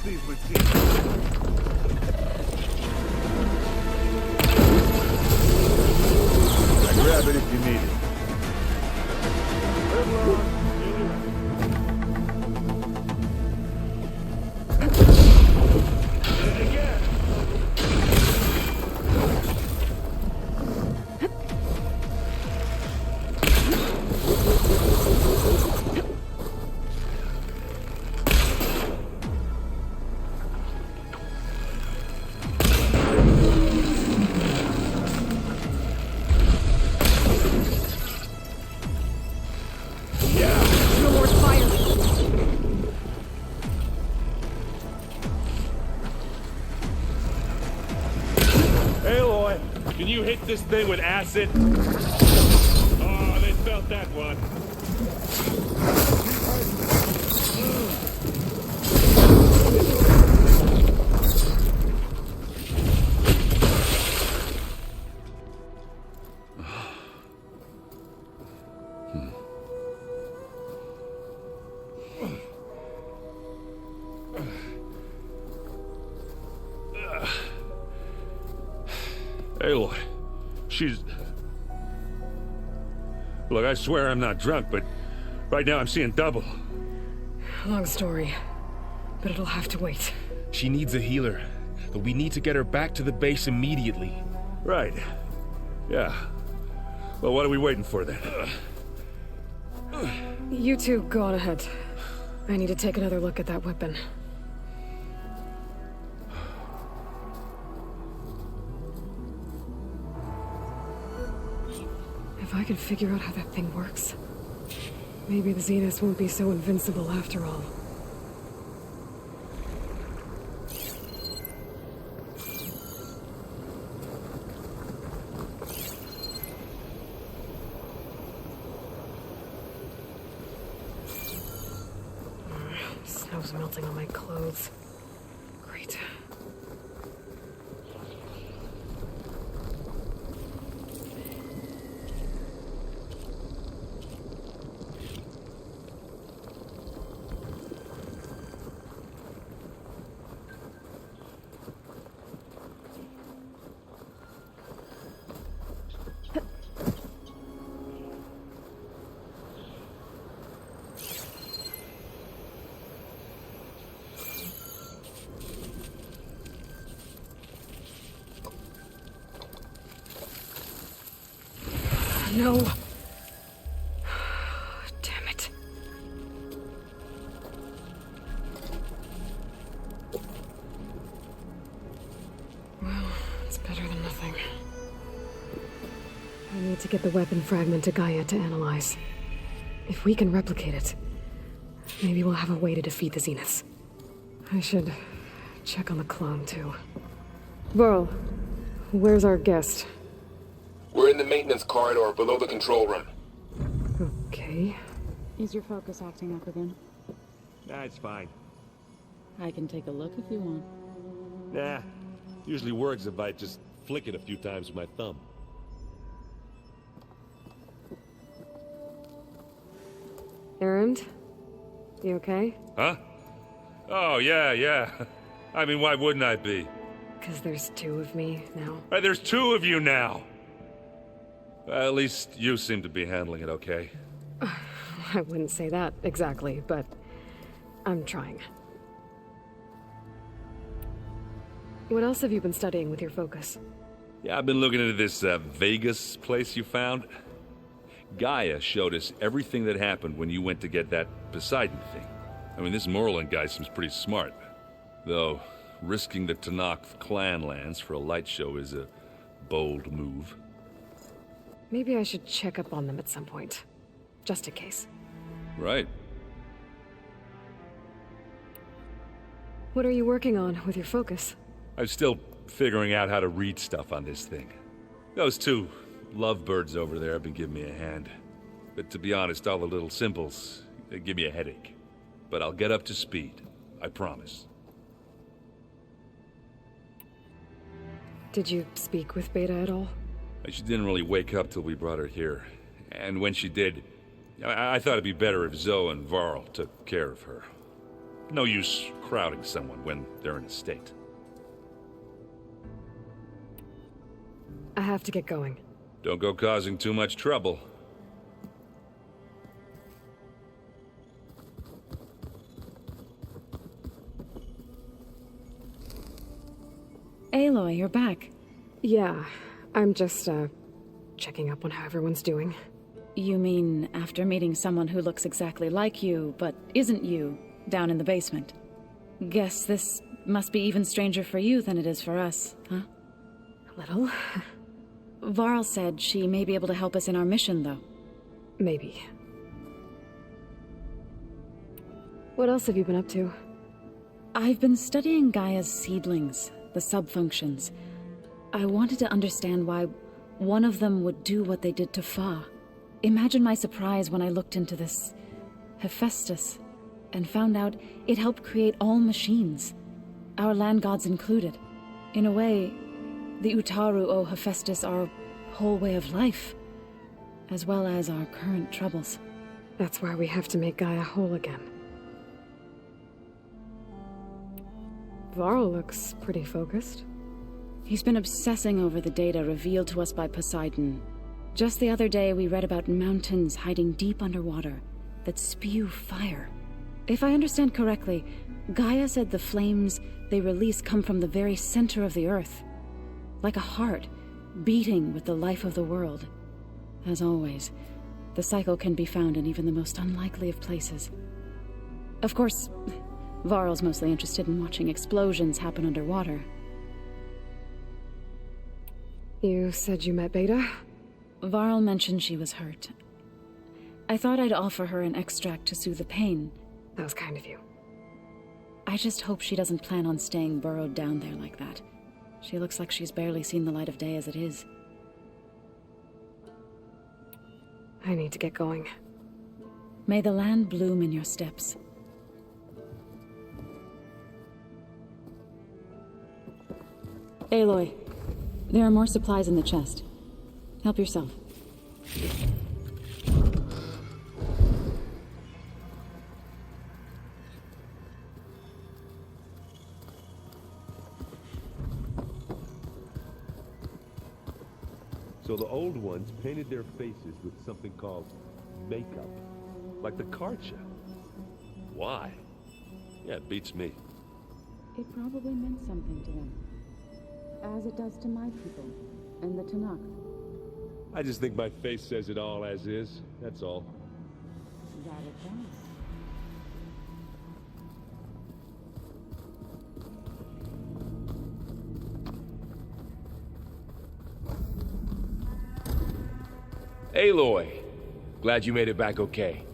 These machines. Grab it if you need it. Can you hit this thing with acid? Oh, they felt that one. Aloy, she's... Look, I swear I'm not drunk, but right now I'm seeing double. Long story, but it'll have to wait. She needs a healer, but we need to get her back to the base immediately. Right. Yeah. Well, what are we waiting for then? You two go on ahead. I need to take another look at that weapon. If I can figure out how that thing works, maybe the Zeniths won't be so invincible after all. Snow's melting on my clothes. Great. No. Damn it. Well, it's better than nothing. I need to get the weapon fragment to Gaia to analyze. If we can replicate it, maybe we'll have a way to defeat the Zeniths. I should check on the clone, too. Varl, where's our guest? We're in the maintenance corridor below the control room. Okay. Is your focus acting up again? Nah, it's fine. I can take a look if you want. Nah. Usually works if I just flick it a few times with my thumb. Errand? You okay? Huh? Oh, yeah. I mean, why wouldn't I be? 'Cause there's two of me now. There's two of you now! At least you seem to be handling it okay. I wouldn't say that exactly, but I'm trying. What else have you been studying with your focus? Yeah, I've been looking into this Vegas place you found. Gaia showed us everything that happened when you went to get that Poseidon thing. I mean, this Moreland guy seems pretty smart. Though, risking the Tanakh clan lands for a light show is a bold move. Maybe I should check up on them at some point. Just in case. Right. What are you working on with your focus? I'm still figuring out how to read stuff on this thing. Those two lovebirds over there have been giving me a hand. But to be honest, all the little symbols, they give me a headache. But I'll get up to speed. I promise. Did you speak with Beta at all? She didn't really wake up till we brought her here. And when she did, I thought it'd be better if Zoe and Varl took care of her. No use crowding someone when they're in a state. I have to get going. Don't go causing too much trouble. Aloy, you're back. Yeah, I'm just, checking up on how everyone's doing. You mean after meeting someone who looks exactly like you, but isn't you, down in the basement? Guess this must be even stranger for you than it is for us, huh? A little. Varl said she may be able to help us in our mission, though. Maybe. What else have you been up to? I've been studying Gaia's seedlings, the subfunctions. I wanted to understand why one of them would do what they did to Fa. Imagine my surprise when I looked into this Hephaestus and found out it helped create all machines, our land gods included. In a way, the Utaru owe Hephaestus our whole way of life, as well as our current troubles. That's why we have to make Gaia whole again. Varl looks pretty focused. He's been obsessing over the data revealed to us by Poseidon. Just the other day, we read about mountains hiding deep underwater that spew fire. If I understand correctly, Gaia said the flames they release come from the very center of the Earth. Like a heart, beating with the life of the world. As always, the cycle can be found in even the most unlikely of places. Of course, Varl's mostly interested in watching explosions happen underwater. You said you met Beta? Varl mentioned she was hurt. I thought I'd offer her an extract to soothe the pain. That was kind of you. I just hope she doesn't plan on staying burrowed down there like that. She looks like she's barely seen the light of day as it is. I need to get going. May the land bloom in your steps. Aloy, there are more supplies in the chest. Help yourself. So the old ones painted their faces with something called makeup. Like the Karcha. Why? Yeah, it beats me. It probably meant something to them. As it does to my people, and the Tanakh. I just think my face says it all as is, that's all. That it does. Aloy! Glad you made it back okay.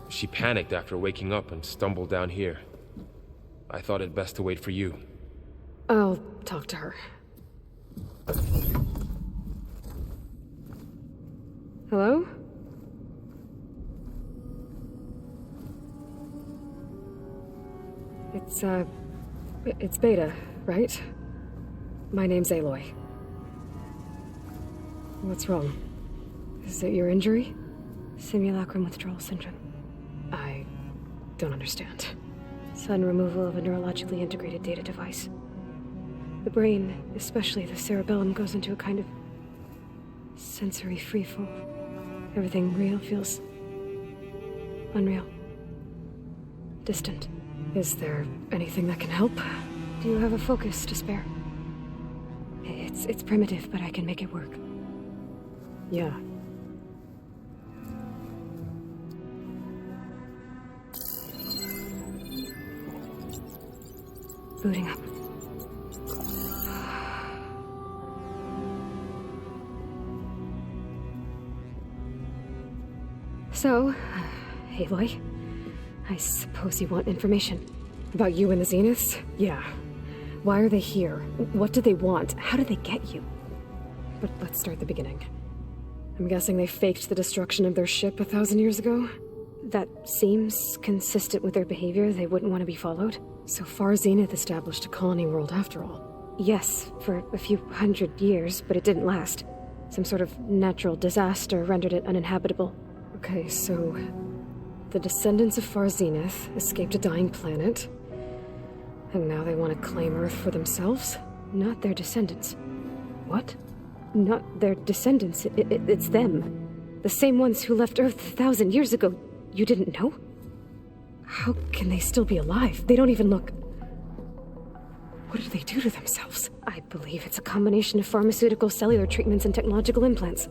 She panicked after waking up and stumbled down here. I thought it best to wait for you. I'll talk to her. Hello? It's Beta, right? My name's Aloy. What's wrong? Is it your injury? Simulacrum withdrawal syndrome. I don't understand. Sudden removal of a neurologically integrated data device. The brain, especially the cerebellum, goes into a kind of sensory freefall. Everything real feels unreal. Distant. Is there anything that can help? Do you have a focus to spare? It's primitive, but I can make it work. Yeah. Booting up. So, Aloy, I suppose you want information about you and the Zeniths? Yeah. Why are they here? What do they want? How did they get you? But let's start at the beginning. I'm guessing they faked the destruction of their ship 1,000 years ago? That seems consistent with their behavior. They wouldn't want to be followed. So far, Zenith established a colony world after all. Yes, for a few hundred years, but it didn't last. Some sort of natural disaster rendered it uninhabitable. Okay, so the descendants of Far Zenith escaped a dying planet, and now they want to claim Earth for themselves? Not their descendants. What? Not their descendants. It's them. The same ones who left Earth 1,000 years ago. You didn't know? How can they still be alive? They don't even look... What do they do to themselves? I believe it's a combination of pharmaceutical, cellular treatments, and technological implants.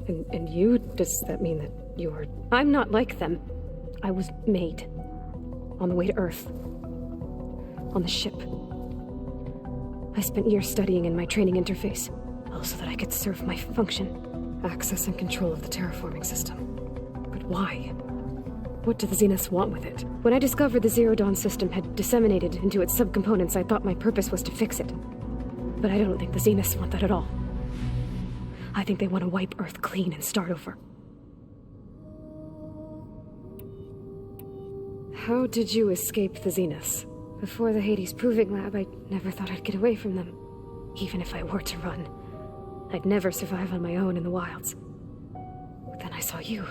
And you? Does that mean that you're... I'm not like them. I was made. On the way to Earth. On the ship. I spent years studying in my training interface, all so that I could serve my function. Access and control of the terraforming system. But why? What do the Zeniths want with it? When I discovered the Zero Dawn system had disseminated into its subcomponents, I thought my purpose was to fix it. But I don't think the Zeniths want that at all. I think they want to wipe Earth clean and start over. How did you escape the Zeniths? Before the Hades Proving Lab, I never thought I'd get away from them. Even if I were to run, I'd never survive on my own in the wilds. But then I saw you.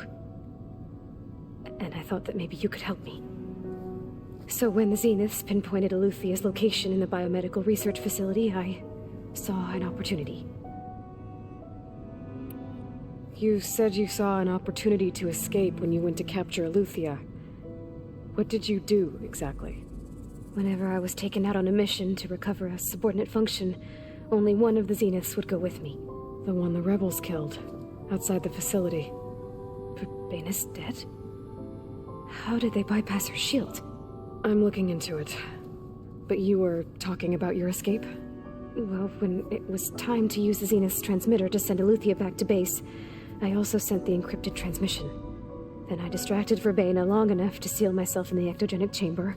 And I thought that maybe you could help me. So when the Zeniths pinpointed Eluthia's location in the biomedical research facility, I saw an opportunity. You said you saw an opportunity to escape when you went to capture Eluthia. What did you do, exactly? Whenever I was taken out on a mission to recover a subordinate function, only one of the Zeniths would go with me. The one the rebels killed, outside the facility. But Baina's dead? How did they bypass her shield? I'm looking into it. But you were talking about your escape? Well, when it was time to use the Zenith's transmitter to send Eluthia back to base, I also sent the encrypted transmission. Then I distracted Verbaina long enough to seal myself in the ectogenic chamber,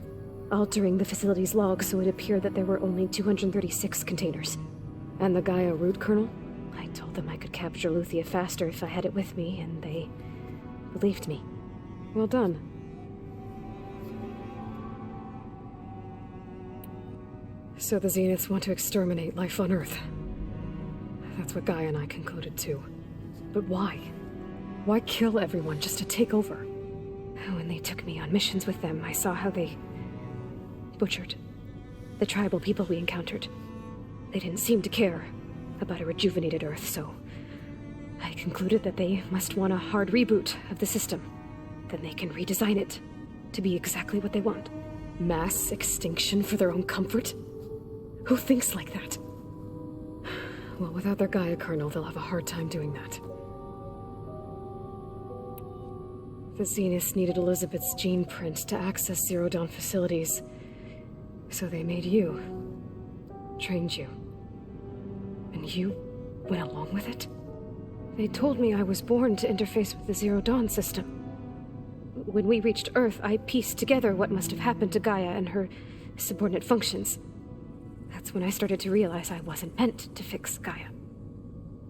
altering the facility's log so it appeared that there were only 236 containers. And the Gaia root kernel? I told them I could capture Eluthia faster if I had it with me, and they believed me. Well done. So the Zeniths want to exterminate life on Earth. That's what Gaia and I concluded too. But why? Why kill everyone just to take over? When they took me on missions with them, I saw how they butchered the tribal people we encountered. They didn't seem to care about a rejuvenated Earth, so I concluded that they must want a hard reboot of the system. Then they can redesign it to be exactly what they want. Mass extinction for their own comfort? Who thinks like that? Well, without their Gaia kernel, they'll have a hard time doing that. The Zeniths needed Elizabeth's gene print to access Zero Dawn facilities. So they made you. Trained you. And you went along with it? They told me I was born to interface with the Zero Dawn system. When we reached Earth, I pieced together what must have happened to Gaia and her subordinate functions. That's when I started to realize I wasn't meant to fix Gaia.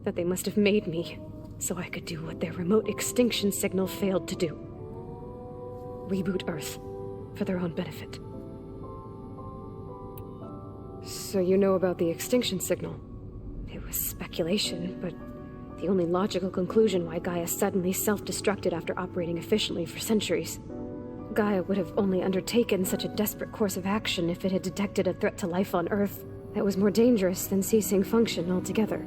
That they must have made me so I could do what their remote extinction signal failed to do. Reboot Earth for their own benefit. So you know about the extinction signal? It was speculation, but the only logical conclusion why Gaia suddenly self-destructed after operating efficiently for centuries. Gaia would have only undertaken such a desperate course of action if it had detected a threat to life on Earth that was more dangerous than ceasing function altogether.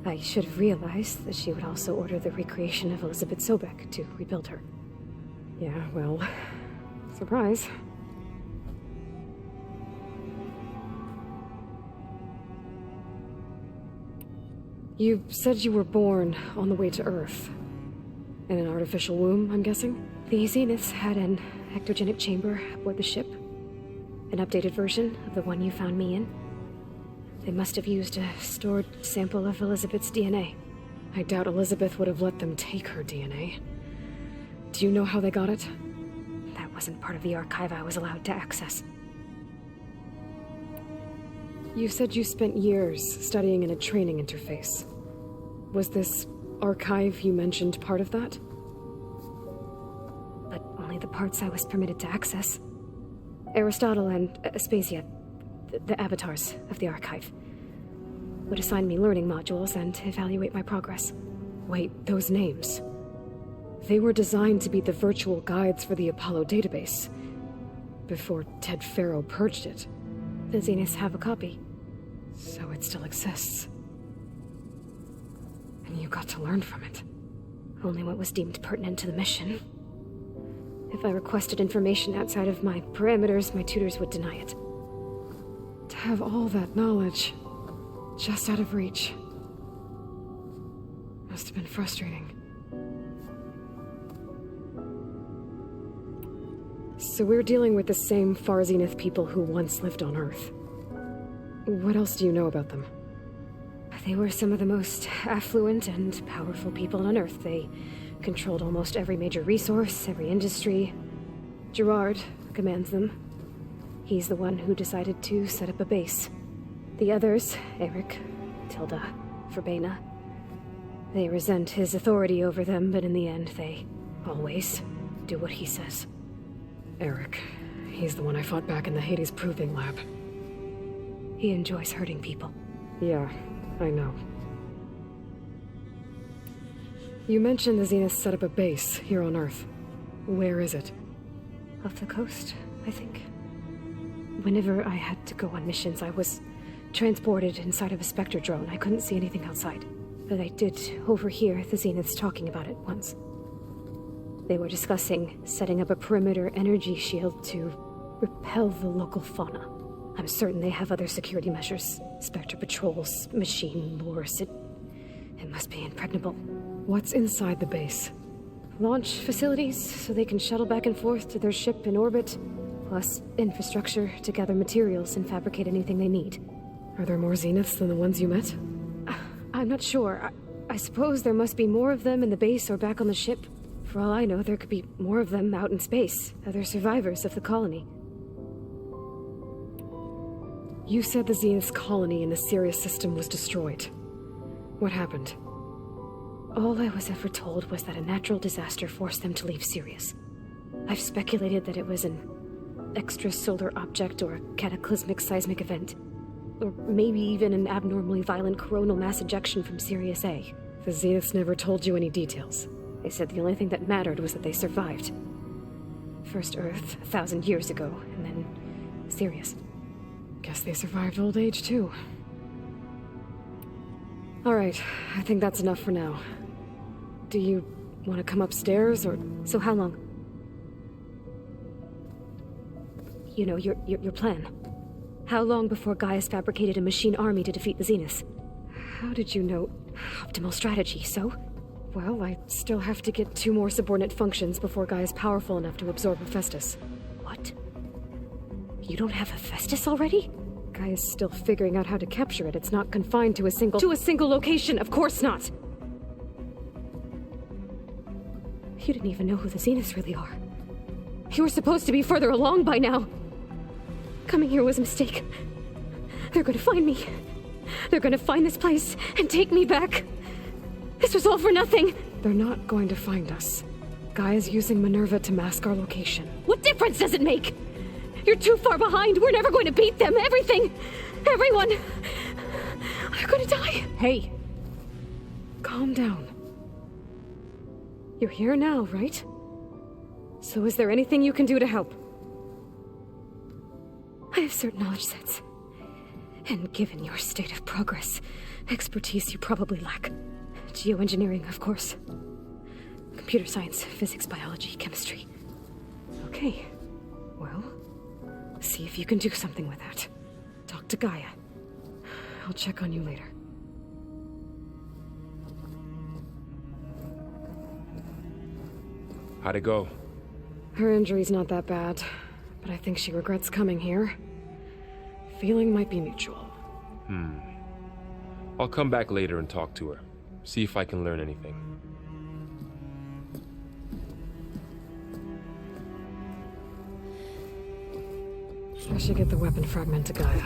I should have realized that she would also order the recreation of Elizabeth Sobek to rebuild her. Yeah, well, surprise. You said you were born on the way to Earth. In an artificial womb, I'm guessing? The Zeniths had an ectogenic chamber aboard the ship. An updated version of the one you found me in. They must have used a stored sample of Elizabeth's DNA. I doubt Elizabeth would have let them take her DNA. Do you know how they got it? That wasn't part of the archive I was allowed to access. You said you spent years studying in a training interface. Was this archive you mentioned part of that? But only the parts I was permitted to access. Aristotle and Aspasia, the avatars of the archive, would assign me learning modules and evaluate my progress. Wait, those names. They were designed to be the virtual guides for the Apollo database, before Ted Faro purged it. The Zeniths have a copy, so it still exists. And you got to learn from it. Only what was deemed pertinent to the mission. If I requested information outside of my parameters, my tutors would deny it. To have all that knowledge, just out of reach, must have been frustrating. So we're dealing with the same Far Zenith people who once lived on Earth. What else do you know about them? They were some of the most affluent and powerful people on Earth. They controlled almost every major resource, every industry. Gerard commands them. He's the one who decided to set up a base. The others, Eric, Tilda, Verbena, they resent his authority over them, but in the end, they always do what he says. Eric. He's the one I fought back in the Hades Proving Lab. He enjoys hurting people. Yeah, I know. You mentioned the Zenith set up a base here on Earth. Where is it? Off the coast, I think. Whenever I had to go on missions, I was transported inside of a Spectre drone. I couldn't see anything outside. But I did overhear the Zeniths talking about it once. They were discussing setting up a perimeter energy shield to repel the local fauna. I'm certain they have other security measures. Spectre patrols, machine lures. It must be impregnable. What's inside the base? Launch facilities, so they can shuttle back and forth to their ship in orbit. Plus infrastructure to gather materials and fabricate anything they need. Are there more Zeniths than the ones you met? I'm not sure. I suppose there must be more of them in the base or back on the ship. For all I know, there could be more of them out in space. Other survivors of the colony. You said the Zenith's colony in the Sirius system was destroyed. What happened? All I was ever told was that a natural disaster forced them to leave Sirius. I've speculated that it was an extrasolar object or a cataclysmic seismic event. Or maybe even an abnormally violent coronal mass ejection from Sirius A. The Zeniths never told you any details. They said the only thing that mattered was that they survived. First Earth, 1,000 years ago, and then Sirius. Guess they survived old age, too. Alright, I think that's enough for now. Do you want to come upstairs, or... So how long? You know, your plan. How long before Gaius fabricated a machine army to defeat the Zeniths? How did you know? Optimal strategy, so? Well, I still have to get 2 more subordinate functions before Gaia's powerful enough to absorb Hephaestus. What? You don't have Hephaestus already? Gaia's still figuring out how to capture it. It's not confined to a single location, of course not! You didn't even know who the Zeniths really are. You were supposed to be further along by now. Coming here was a mistake. They're gonna find me. They're gonna find this place and take me back. This was all for nothing. They're not going to find us. Gaia's using Minerva to mask our location. What difference does it make? You're too far behind. We're never going to beat them. Everything. Everyone. They're gonna die. Hey. Calm down. You're here now, right? So is there anything you can do to help? I have certain knowledge sets. And given your state of progress, expertise you probably lack. Geoengineering, of course. Computer science, physics, biology, chemistry. Okay. Well, see if you can do something with that. Talk to Gaia. I'll check on you later. How'd it go? Her injury's not that bad, but I think she regrets coming here. Feeling might be mutual. I'll come back later and talk to her. See if I can learn anything. I should get the weapon fragment to Gaia.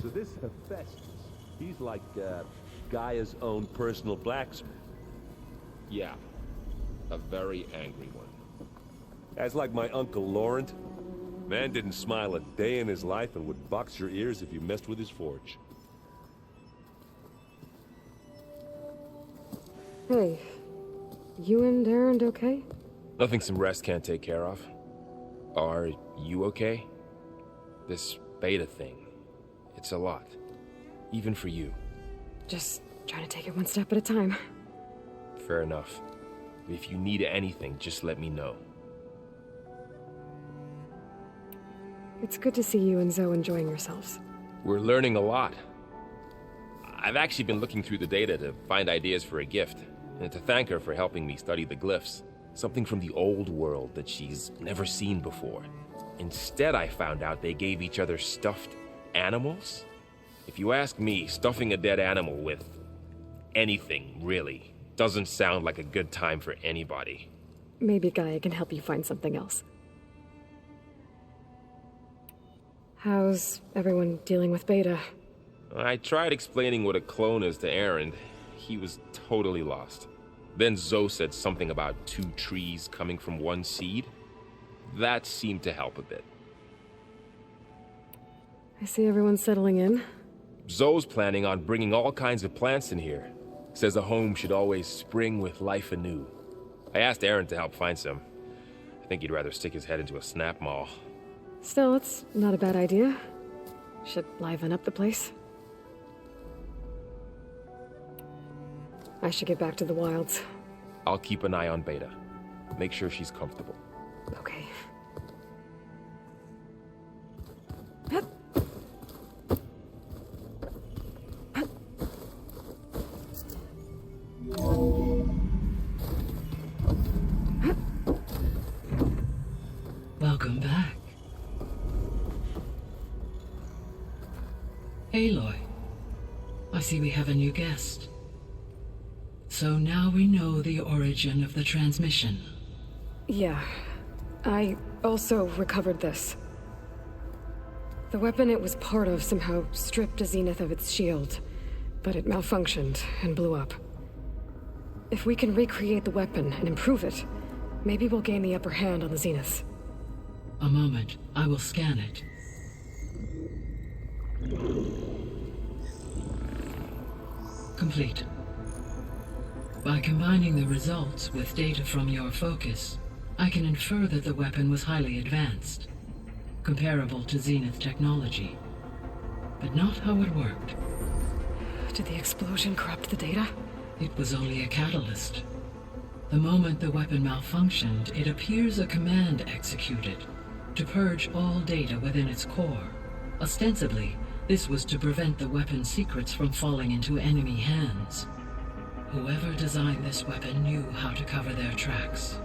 So this Hephaestus, he's like, Gaia's own personal blacksmith. Yeah. A very angry one. As like my Uncle Laurent. Man didn't smile a day in his life and would box your ears if you messed with his forge. Hey, you and Aaron okay? Nothing some rest can't take care of. Are you okay? This beta thing, it's a lot. Even for you. Just trying to take it one step at a time. Fair enough. If you need anything, just let me know. It's good to see you and Zoe enjoying yourselves. We're learning a lot. I've actually been looking through the data to find ideas for a gift, and to thank her for helping me study the glyphs. Something from the old world that she's never seen before. Instead, I found out they gave each other stuffed animals. If you ask me, stuffing a dead animal with anything, really, doesn't sound like a good time for anybody. Maybe Gaia can help you find something else. How's everyone dealing with Beta? I tried explaining what a clone is to Aaron. He was totally lost. Then Zoe said something about 2 trees coming from 1 seed. That seemed to help a bit. I see everyone settling in. Zoe's planning on bringing all kinds of plants in here. Says a home should always spring with life anew. I asked Aaron to help find some. I think he'd rather stick his head into a snap maul. Still, it's not a bad idea. Should liven up the place. I should get back to the wilds. I'll keep an eye on Beta. Make sure she's comfortable. Okay. Welcome back. Aloy, I see we have a new guest. So now we know the origin of the transmission. Yeah. I also recovered this. The weapon it was part of somehow stripped a Zenith of its shield, but it malfunctioned and blew up. If we can recreate the weapon and improve it, maybe we'll gain the upper hand on the Zeniths. A moment, I will scan it. Complete. By combining the results with data from your focus, I can infer that the weapon was highly advanced, comparable to Zenith technology, but not how it worked. Did the explosion corrupt the data? It was only a catalyst. The moment the weapon malfunctioned, it appears a command executed to purge all data within its core. Ostensibly, this was to prevent the weapon's secrets from falling into enemy hands. Whoever designed this weapon knew how to cover their tracks.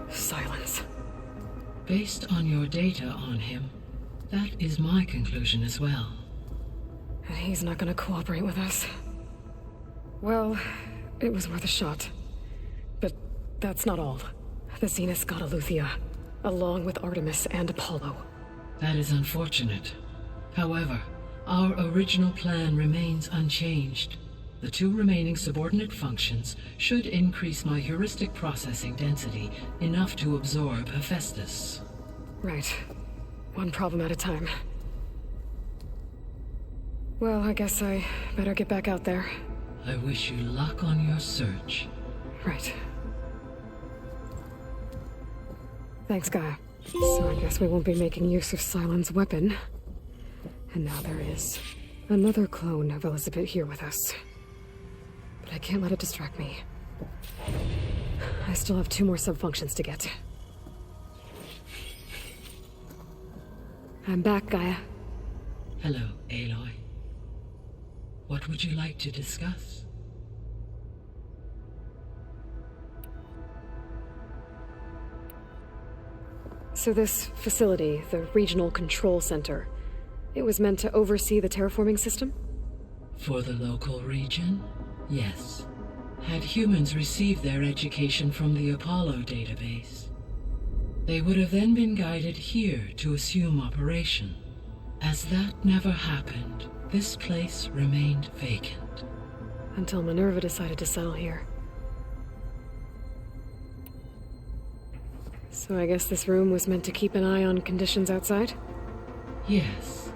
Silence. Based on your data on him, that is my conclusion as well. He's not gonna cooperate with us. Well, it was worth a shot. But that's not all. The Zeniths got Eleuthia, along with Artemis and Apollo. That is unfortunate. However, our original plan remains unchanged. The 2 remaining subordinate functions should increase my heuristic processing density enough to absorb Hephaestus. Right. One problem at a time. Well, I guess I better get back out there. I wish you luck on your search. Right. Thanks, Gaia. So I guess we won't be making use of Cylon's weapon. And now there is another clone of Elizabeth here with us. But I can't let it distract me. I still have 2 more subfunctions to get. I'm back, Gaia. Hello, Aloy. What would you like to discuss? So this facility, the Regional Control Center, it was meant to oversee the terraforming system? For the local region, yes. Had humans received their education from the Apollo database, they would have then been guided here to assume operation. As that never happened, this place remained vacant. Until Minerva decided to settle here. So I guess this room was meant to keep an eye on conditions outside? Yes.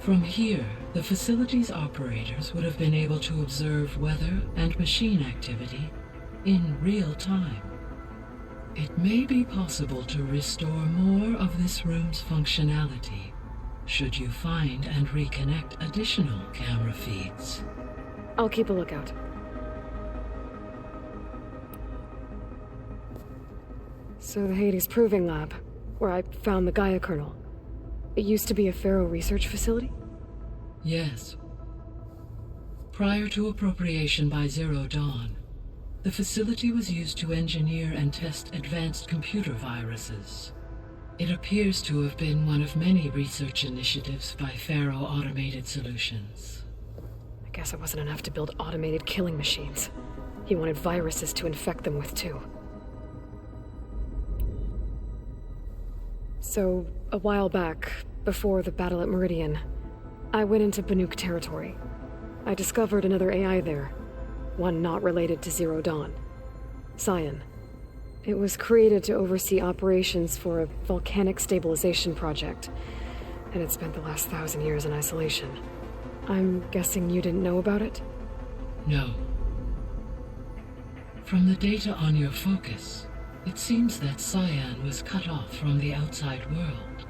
From here, the facility's operators would have been able to observe weather and machine activity in real time. It may be possible to restore more of this room's functionality, should you find and reconnect additional camera feeds. I'll keep a lookout. So the Hades Proving Lab, where I found the Gaia kernel, it used to be a Pharaoh research facility? Yes. Prior to appropriation by Zero Dawn, the facility was used to engineer and test advanced computer viruses. It appears to have been one of many research initiatives by Faro Automated Solutions. I guess it wasn't enough to build automated killing machines. He wanted viruses to infect them with, too. So, a while back, before the battle at Meridian, I went into Banuk territory. I discovered another AI there, one not related to Zero Dawn. Cyan. It was created to oversee operations for a volcanic stabilization project, and it spent the last 1,000 years in isolation. I'm guessing you didn't know about it? No. From the data on your focus, it seems that Cyan was cut off from the outside world,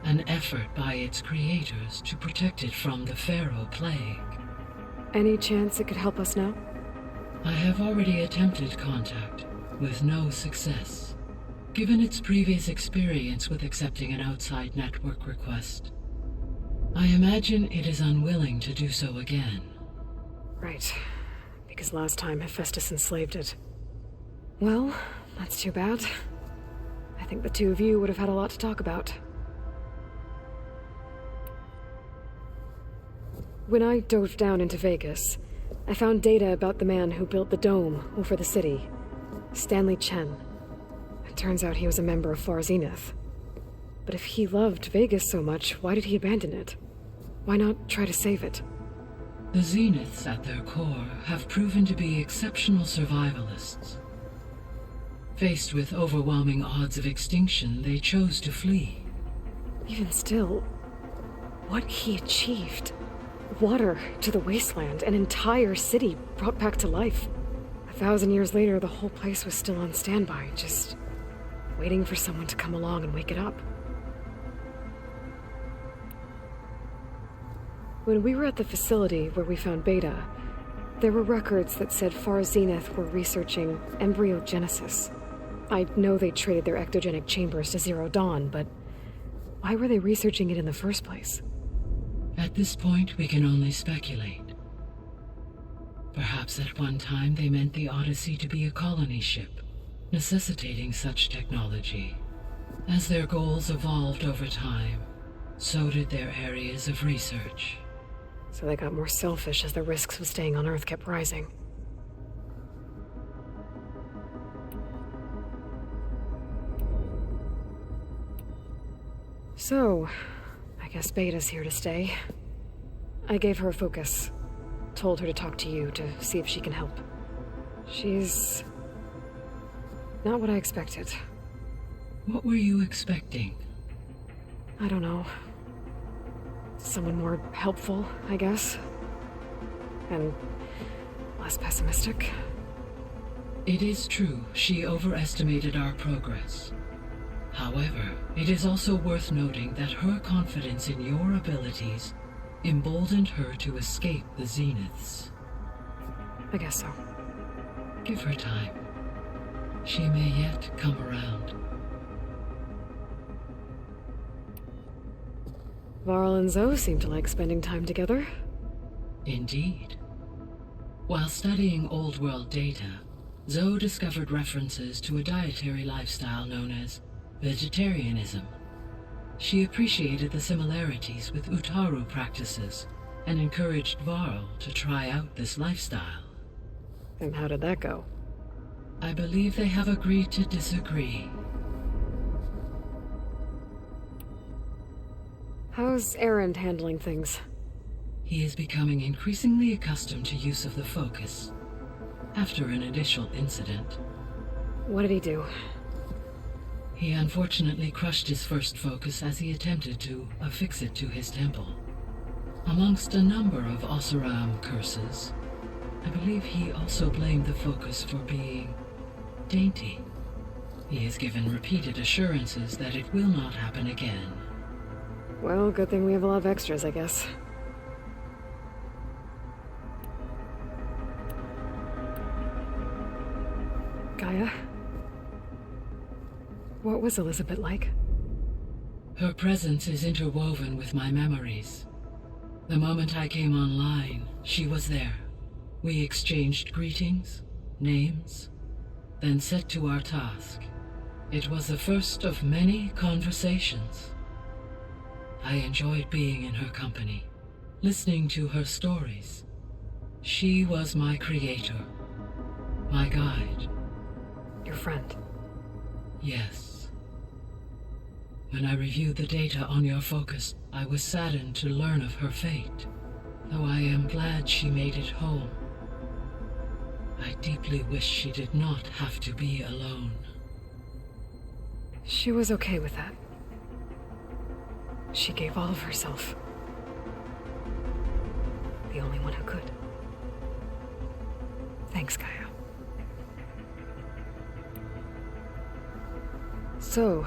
an effort by its creators to protect it from the Faro plague. Any chance it could help us now? I have already attempted contact, with no success. Given its previous experience with accepting an outside network request, I imagine it is unwilling to do so again. Right. Because last time Hephaestus enslaved it. Well, that's too bad. I think the two of you would have had a lot to talk about. When I dove down into Vegas, I found data about the man who built the dome over the city, Stanley Chen. It turns out he was a member of Far Zenith. But if he loved Vegas so much, why did he abandon it? Why not try to save it? The Zeniths at their core have proven to be exceptional survivalists. Faced with overwhelming odds of extinction, they chose to flee. Even still, what he achieved. Water to the wasteland, an entire city brought back to life. 1,000 years later, the whole place was still on standby, just waiting for someone to come along and wake it up. When we were at the facility where we found Beta, there were records that said Far Zenith were researching embryogenesis. I know they traded their ectogenic chambers to Zero Dawn, but why were they researching it in the first place? At this point, we can only speculate. Perhaps at one time they meant the Odyssey to be a colony ship, necessitating such technology. As their goals evolved over time, so did their areas of research. So they got more selfish as the risks of staying on Earth kept rising. So, I guess Beta's here to stay. I gave her a focus. Told her to talk to you to see if she can help. She's not what I expected. What were you expecting? I don't know. Someone more helpful, I guess. And less pessimistic. It is true, she overestimated our progress. However, it is also worth noting that her confidence in your abilities emboldened her to escape the Zeniths. I guess so. Give her time. She may yet come around. Varl and Zoe seem to like spending time together. Indeed. While studying old world data, Zoe discovered references to a dietary lifestyle known as vegetarianism. She appreciated the similarities with Utaru practices and encouraged Varl to try out this lifestyle. And how did that go? I believe they have agreed to disagree. How's Erend handling things? He is becoming increasingly accustomed to use of the focus, after an initial incident. What did he do? He unfortunately crushed his first focus as he attempted to affix it to his temple. Amongst a number of Oseram curses, I believe he also blamed the focus for being dainty. He has given repeated assurances that it will not happen again. Well, good thing we have a lot of extras, I guess. Gaia? What was Elizabeth like? Her presence is interwoven with my memories. The moment I came online, she was there. We exchanged greetings, names, then set to our task. It was the first of many conversations. I enjoyed being in her company, listening to her stories. She was my creator, my guide. Your friend? Yes. When I reviewed the data on your focus, I was saddened to learn of her fate, though I am glad she made it home. I deeply wish she did not have to be alone. She was okay with that. She gave all of herself. The only one who could. Thanks, Gaia. So,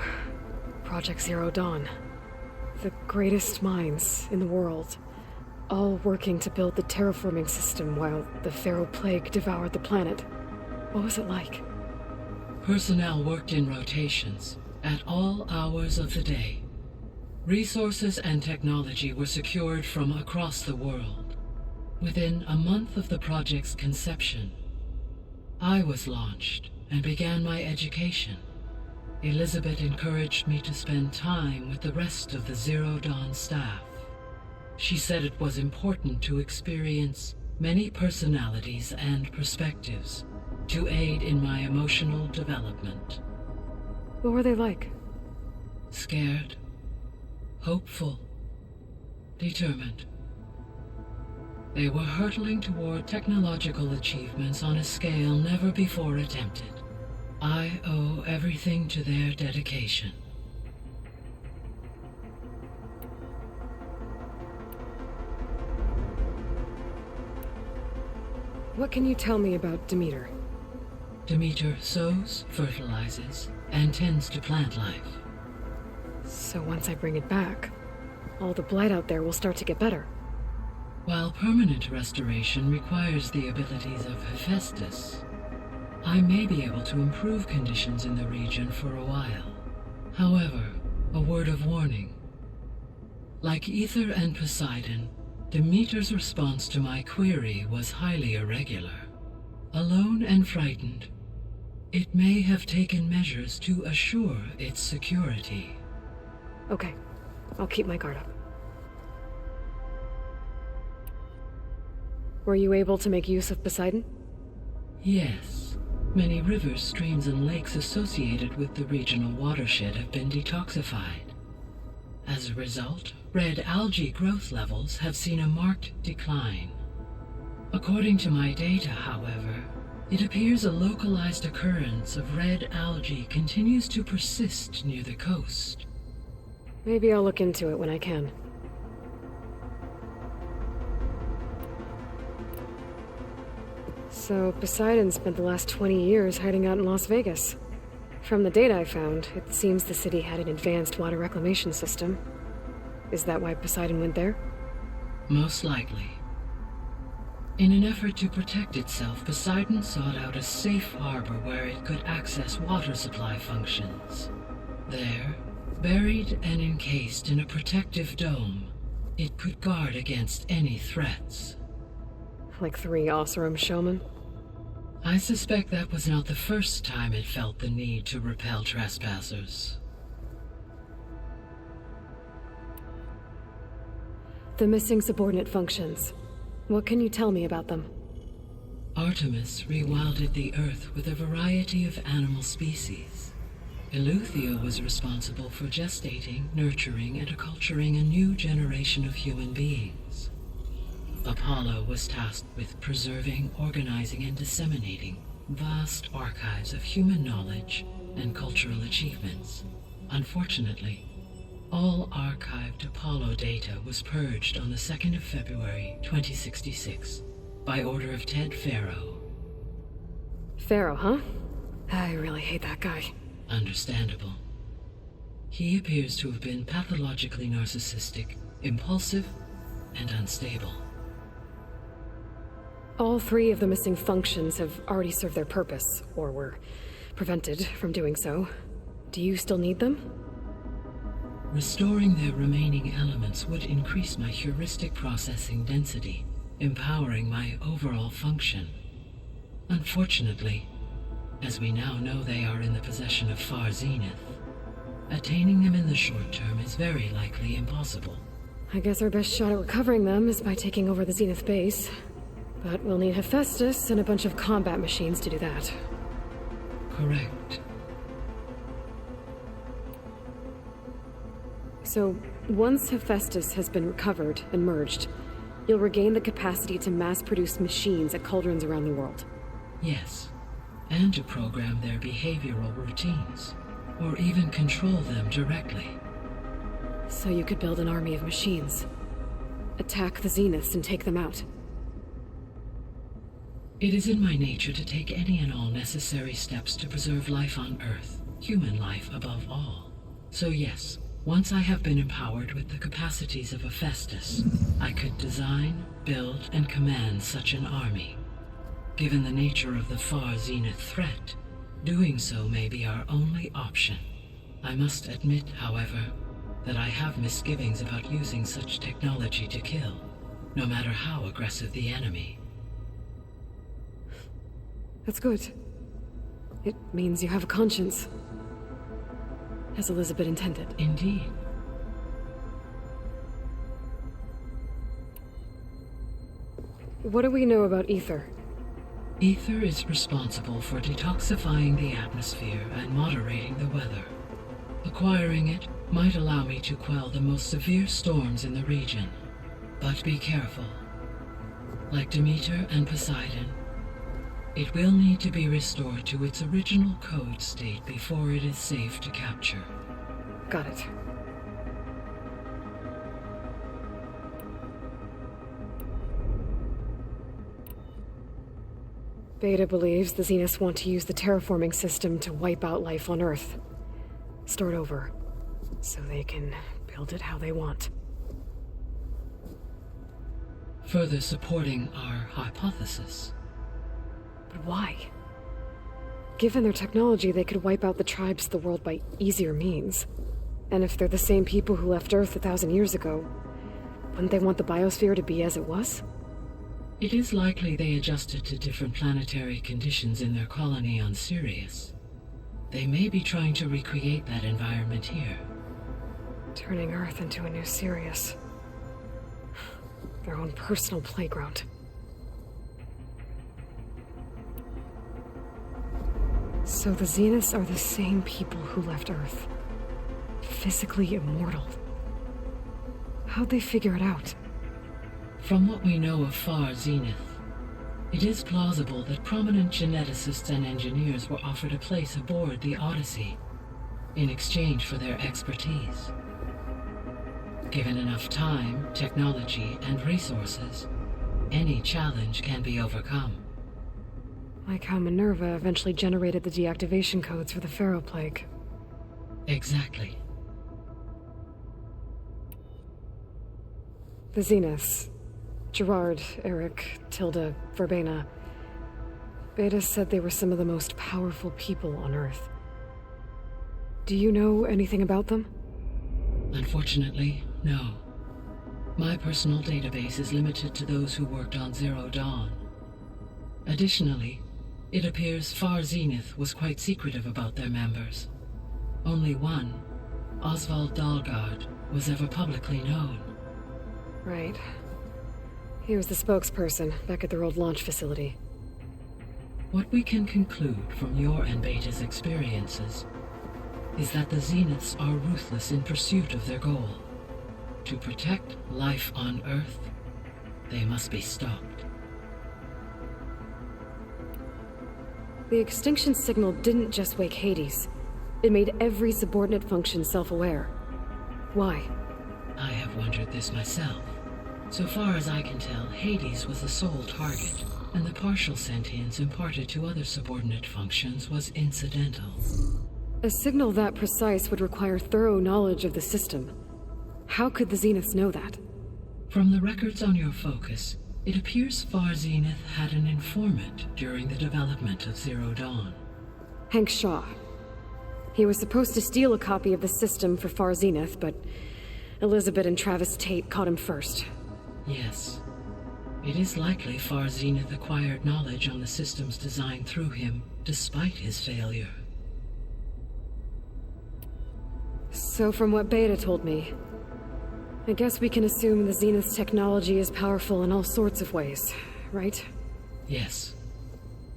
Project Zero Dawn. The greatest minds in the world, all working to build the terraforming system while the Pharaoh Plague devoured the planet. What was it like? Personnel worked in rotations, at all hours of the day. Resources and technology were secured from across the world. Within a month of the project's conception, I was launched and began my education. Elizabeth encouraged me to spend time with the rest of the Zero Dawn staff. She said it was important to experience many personalities and perspectives to aid in my emotional development. What were they like? Scared, hopeful, determined. They were hurtling toward technological achievements on a scale never before attempted. I owe everything to their dedication. What can you tell me about Demeter? Demeter sows, fertilizes, and tends to plant life. So once I bring it back, all the blight out there will start to get better. While permanent restoration requires the abilities of Hephaestus, I may be able to improve conditions in the region for a while. However, a word of warning. Like Ether and Poseidon, Demeter's response to my query was highly irregular. Alone and frightened, it may have taken measures to assure its security. Okay, I'll keep my guard up. Were you able to make use of Poseidon? Yes. Many rivers, streams, and lakes associated with the regional watershed have been detoxified. As a result, red algae growth levels have seen a marked decline. According to my data, however, it appears a localized occurrence of red algae continues to persist near the coast. Maybe I'll look into it when I can. So, Poseidon spent the last 20 years hiding out in Las Vegas. From the data I found, it seems the city had an advanced water reclamation system. Is that why Poseidon went there? Most likely. In an effort to protect itself, Poseidon sought out a safe harbor where it could access water supply functions. There, buried and encased in a protective dome, it could guard against any threats. Like 3 Oseram showmen? I suspect that was not the first time it felt the need to repel trespassers. The missing subordinate functions. What can you tell me about them? Artemis rewilded the Earth with a variety of animal species. Eleuthia was responsible for gestating, nurturing, and acculturating a new generation of human beings. Apollo was tasked with preserving, organizing, and disseminating vast archives of human knowledge and cultural achievements. Unfortunately, all archived Apollo data was purged on the 2nd of February, 2066, by order of Ted Pharaoh. Pharaoh, huh? I really hate that guy. Understandable. He appears to have been pathologically narcissistic, impulsive, and unstable. All 3 of the missing functions have already served their purpose, or were prevented from doing so. Do you still need them? Restoring their remaining elements would increase my heuristic processing density, empowering my overall function. Unfortunately, as we now know they are in the possession of Far Zenith. Attaining them in the short term is very likely impossible. I guess our best shot at recovering them is by taking over the Zenith base. But we'll need Hephaestus and a bunch of combat machines to do that. Correct. So, once Hephaestus has been recovered and merged, you'll regain the capacity to mass-produce machines at cauldrons around the world. Yes, and to program their behavioral routines, or even control them directly. So you could build an army of machines, attack the Zeniths and take them out. It is in my nature to take any and all necessary steps to preserve life on Earth, human life above all. So yes, once I have been empowered with the capacities of Hephaestus, I could design, build, and command such an army. Given the nature of the Far Zenith threat, doing so may be our only option. I must admit, however, that I have misgivings about using such technology to kill, no matter how aggressive the enemy. That's good. It means you have a conscience. As Elizabeth intended. Indeed. What do we know about Ether? Ether is responsible for detoxifying the atmosphere and moderating the weather. Acquiring it might allow me to quell the most severe storms in the region. But be careful. Like Demeter and Poseidon, it will need to be restored to its original code state before it is safe to capture. Got it. Beta believes the Zeniths want to use the terraforming system to wipe out life on Earth. Start over, so they can build it how they want. Further supporting our hypothesis. But why? Given their technology, they could wipe out the tribes of the world by easier means. And if they're the same people who left Earth 1,000 years ago, wouldn't they want the biosphere to be as it was? It is likely they adjusted to different planetary conditions in their colony on Sirius. They may be trying to recreate that environment here. Turning Earth into a new Sirius. Their own personal playground. So the Zeniths are the same people who left Earth. Physically immortal. How'd they figure it out? From what we know of Far Zenith, it is plausible that prominent geneticists and engineers were offered a place aboard the Odyssey in exchange for their expertise. Given enough time, technology, and resources, any challenge can be overcome. Like how Minerva eventually generated the deactivation codes for the Pharaoh Plague. Exactly. The Zeniths. Gerard, Eric, Tilda, Verbena. Beta said they were some of the most powerful people on Earth. Do you know anything about them? Unfortunately, no. My personal database is limited to those who worked on Zero Dawn. Additionally, it appears Far Zenith was quite secretive about their members. Only one, Oswald Dahlgard, was ever publicly known. Right. He was the spokesperson back at their old launch facility. What we can conclude from your and Beta's experiences is that the Zeniths are ruthless in pursuit of their goal. To protect life on Earth, they must be stopped. The extinction signal didn't just wake Hades. It made every subordinate function self-aware. Why? I have wondered this myself. So far as I can tell, Hades was the sole target, and the partial sentience imparted to other subordinate functions was incidental. A signal that precise would require thorough knowledge of the system. How could the Zeniths know that? From the records on your focus, it appears Far Zenith had an informant during the development of Zero Dawn. Hank Shaw. He was supposed to steal a copy of the system for Far Zenith, but Elizabeth and Travis Tate caught him first. Yes. It is likely Far Zenith acquired knowledge on the systems designed through him, despite his failure. So from what Beta told me, I guess we can assume the Zenith's technology is powerful in all sorts of ways, right? Yes.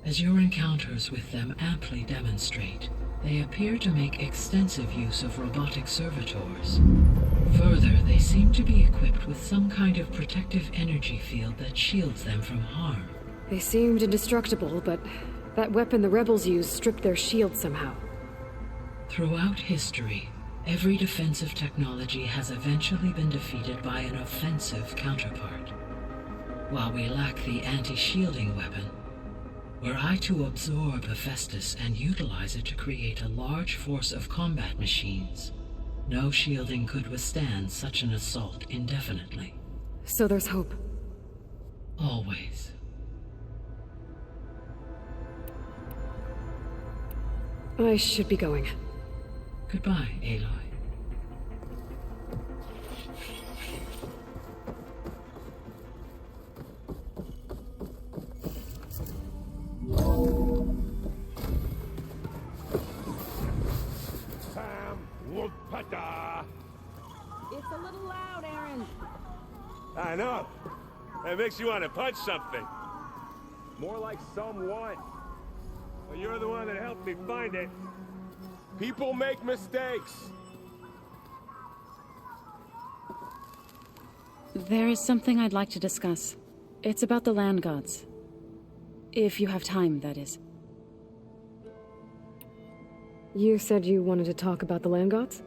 As your encounters with them amply demonstrate, they appear to make extensive use of robotic servitors. Further, they seem to be equipped with some kind of protective energy field that shields them from harm. They seemed indestructible, but that weapon the rebels used stripped their shield somehow. Throughout history, every defensive technology has eventually been defeated by an offensive counterpart. While we lack the anti-shielding weapon, were I to absorb Hephaestus and utilize it to create a large force of combat machines, no shielding could withstand such an assault indefinitely. So there's hope. Always. I should be going. Goodbye, Aloy. It's a little loud, Aaron. I know. That makes you want to punch something. More like someone. Well, you're the one that helped me find it. People make mistakes. There is something I'd like to discuss. It's about the land gods. If you have time, that is. You said you wanted to talk about the land gods?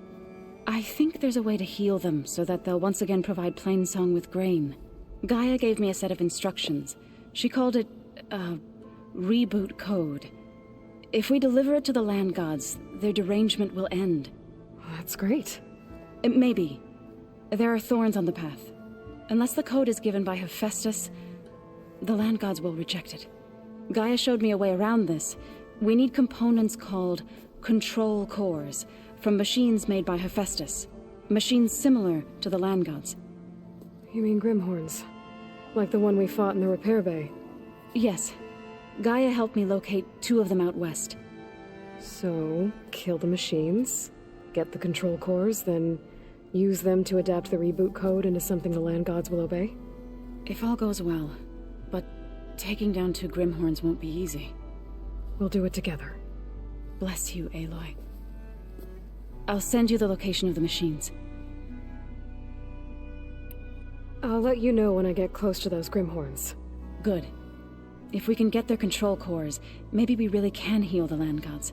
I think there's a way to heal them so that they'll once again provide Plainsong with grain. Gaia gave me a set of instructions. She called it, reboot code. If we deliver it to the land gods, their derangement will end. That's great. Maybe. There are thorns on the path. Unless the code is given by Hephaestus, the land gods will reject it. Gaia showed me a way around this. We need components called control cores from machines made by Hephaestus. Machines similar to the land gods. You mean Grimhorns? Like the one we fought in the repair bay? Yes. Gaia helped me locate 2 of them out west. So, kill the machines, get the control cores, then use them to adapt the reboot code into something the land gods will obey? If all goes well. But taking down 2 Grimhorns won't be easy. We'll do it together. Bless you, Aloy. I'll send you the location of the machines. I'll let you know when I get close to those Grimhorns. Good. If we can get their control cores, maybe we really can heal the land gods.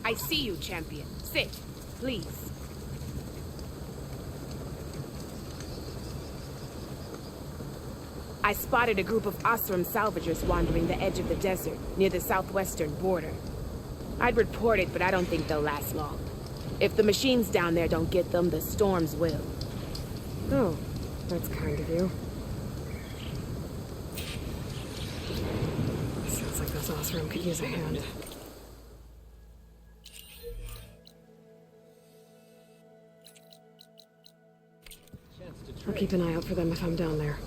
I see you, champion. Sit, please. I spotted a group of Osram salvagers wandering the edge of the desert, near the southwestern border. I'd report it, but I don't think they'll last long. If the machines down there don't get them, the storms will. Oh, that's kind of you. Sounds like those Osram could use a hand. I'll keep an eye out for them if I'm down there.